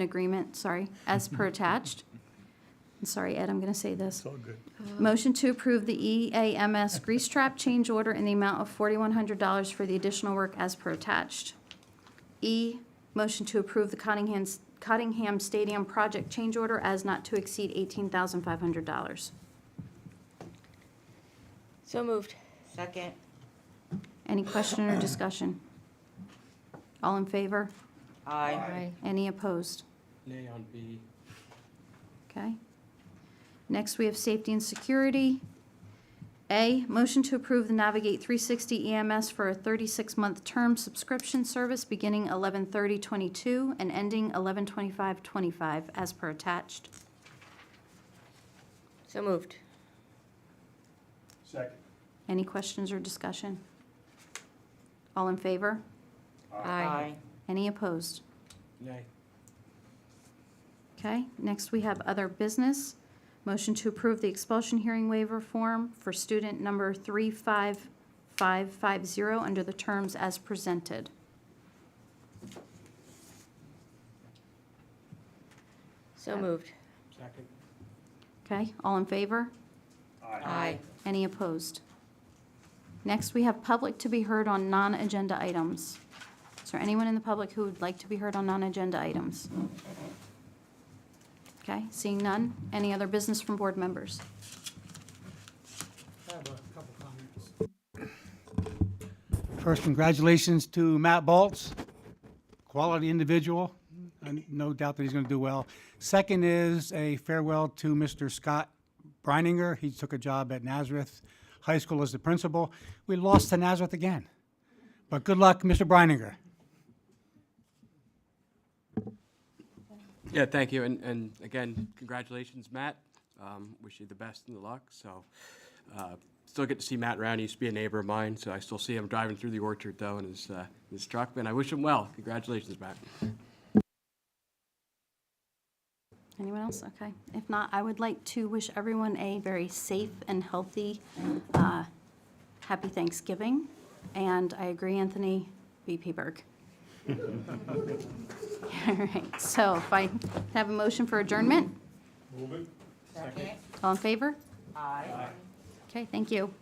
[SPEAKER 1] agreement, as per attached. I'm sorry, Ed, I'm gonna say this.
[SPEAKER 14] It's all good.
[SPEAKER 1] Motion to approve the EAMS grease trap change order in the amount of $4,100 for the additional work as per attached. E, motion to approve the Cottingham Stadium project change order as not to exceed $18,500.
[SPEAKER 21] So moved.
[SPEAKER 7] Second.
[SPEAKER 1] Any question or discussion? All in favor?
[SPEAKER 7] Aye.
[SPEAKER 1] Any opposed?
[SPEAKER 11] Nay on B.
[SPEAKER 1] Okay. Next, we have safety and security. A, motion to approve the Navigate 360 EMS for a 36-month term subscription service beginning 11/30/22 and ending 11/25/25 as per attached.
[SPEAKER 21] So moved.
[SPEAKER 14] Second.
[SPEAKER 1] Any questions or discussion? All in favor?
[SPEAKER 7] Aye.
[SPEAKER 1] Any opposed?
[SPEAKER 11] Nay.
[SPEAKER 1] Okay, next we have other business. Motion to approve the expulsion hearing waiver form for student number 35550 under the terms as presented.
[SPEAKER 21] So moved.
[SPEAKER 11] Second.
[SPEAKER 1] Okay, all in favor?
[SPEAKER 21] Aye.
[SPEAKER 1] Any opposed? Next, we have public to be heard on non-agenda items. Is there anyone in the public who would like to be heard on non-agenda items? Okay, seeing none. Any other business from board members?
[SPEAKER 11] I have a couple comments. First, congratulations to Matt Baltz, quality individual. No doubt that he's going to do well. Second is a farewell to Mr. Scott Breininger. He took a job at Nazareth High School as the principal. We lost to Nazareth again. But good luck, Mr. Breininger.
[SPEAKER 13] Yeah, thank you, and again, congratulations, Matt. Wish you the best and the luck. So, still get to see Matt around. He used to be a neighbor of mine, so I still see him driving through the orchard though in his truck. And I wish him well. Congratulations, Matt.
[SPEAKER 1] Anyone else? Okay. If not, I would like to wish everyone a very safe and healthy, happy Thanksgiving. And I agree, Anthony, VP Burke. All right, so if I have a motion for adjournment,
[SPEAKER 7] Second.
[SPEAKER 1] all in favor?
[SPEAKER 7] Aye.
[SPEAKER 1] Okay, thank you.